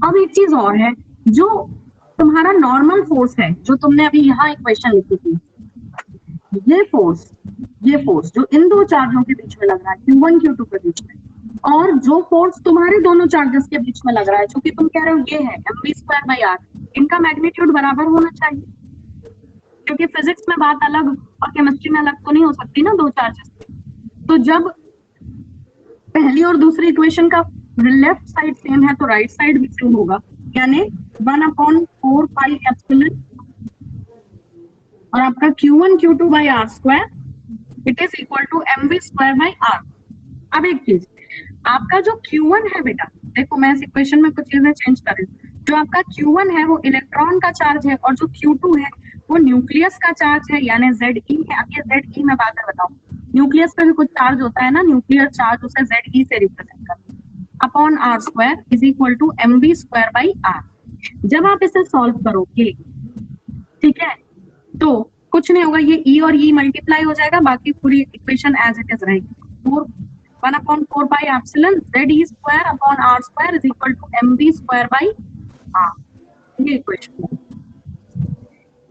A: अब एक चीज और है, जो तुम्हारा नॉर्मल फोर्स है, जो तुमने अभी यहाँ इक्वेशन लिखी थी, ये फोर्स जो इन दो चार्जों के बीच में लग रहा है, Q1 Q2 के बीच में, और जो फोर्स तुम्हारे दोनों चार्जेस के बीच में लग रहा है, जो कि तुम कह रहे हो ये है mv स्क्वायर बाई r, इनका मैग्नीट्यूड बराबर होना चाहिए, क्योंकि फिजिक्स में बात अलग और केमिस्ट्री में अलग तो नहीं हो सकती ना दो चार्जेस। तो जब पहली और दूसरी इक्वेशन का लेफ्ट साइड सेम है तो राइट साइड भी सेम होगा, यानी 1/4 पाई एप्सिलॉन और आपका Q1 Q2 by r square it is equal to mv square by r। अब एक चीज, आपका जो Q1 है बेटा, देखो मैं इस इक्वेशन में कुछ चीजें चेंज कर रही हूँ। जो आपका Q1 है वो इलेक्ट्रॉन का चार्ज है और जो Q2 है वो न्यूक्लियस का चार्ज है, यानी Ze है। अब ये Ze मैं बाद में बताऊँ, न्यूक्लियस का भी कुछ चार्ज होता है ना, न्यूक्लियर चार्ज, उसे Ze से रिप्रेजेंट करते हैं। Upon r square is equal to mv square by r। जब आप इसे सॉल्व करोगे, ठीक है, तो कुछ नहीं होगा, ये e और e मल्टीप्लाई हो जाएगा, बाकी पूरी इक्वेशन एज इट इज रहेगी। 1/4 pi epsilon Ze square upon r square is equal to mv square by r। ये इक्वेशन है।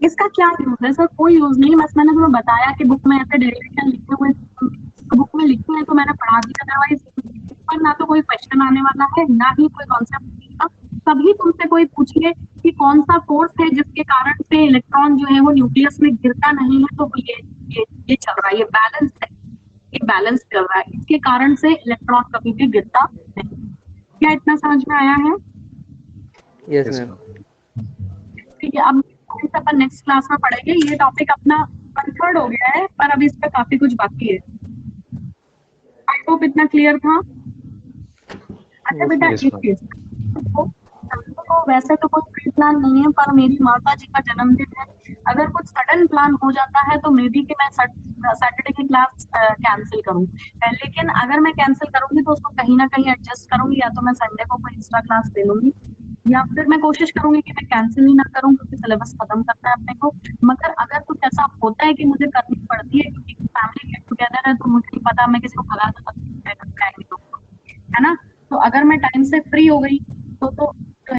A: इसका क्या यूज है? सर कोई यूज नहीं, बस मैंने तुम्हें बताया कि बुक में ऐसे डेरिवेशन लिखे हुए, तो बुक में लिखे हैं तो मैंने पढ़ा दिया, अदरवाइज पर ना तो कोई क्वेश्चन आने वाला है ना ही कोई कॉन्सेप्ट। कभी तुमसे कोई पूछे कि कौन सा फोर्स है जिसके कारण से इलेक्ट्रॉन जो है वो न्यूक्लियस में गिरता नहीं है, तो ये चल रहा है, ये बैलेंस है, ये बैलेंस कर रहा है, इसके कारण से इलेक्ट्रॉन कभी भी गिरता नहीं। क्या इतना समझ में आया है?
D: Yes ma'am.
A: ठीक है, अब इस अपन नेक्स्ट क्लास में पढ़ेंगे। ये टॉपिक अपना 1/3 हो गया है, पर अभी इस पे काफी कुछ बाकी है। आई होप इतना क्लियर था। अच्छा बेटा, एक चीज, तो वैसे तो कोई प्री प्लान नहीं है, पर मेरी माता जी का जन्मदिन है, अगर कुछ सडन प्लान हो जाता है तो मे बी कि मैं सैटरडे की क्लास कैंसिल करूं, लेकिन अगर मैं कैंसिल करूंगी तो उसको कहीं ना कहीं एडजस्ट करूंगी, या तो मैं संडे को कोई एक्स्ट्रा क्लास ले लूंगी, या फिर मैं कोशिश करूंगी कि मैं कैंसिल ही ना करूं, क्योंकि सिलेबस खत्म करना है अपने को। मगर अगर कुछ ऐसा होता है कि मुझे करनी पड़ती है क्योंकि फैमिली गेट टुगेदर है, तो मुझे नहीं पता मैं किसी को भगा सकती है ना, तो अगर मैं टाइम से फ्री हो गई तो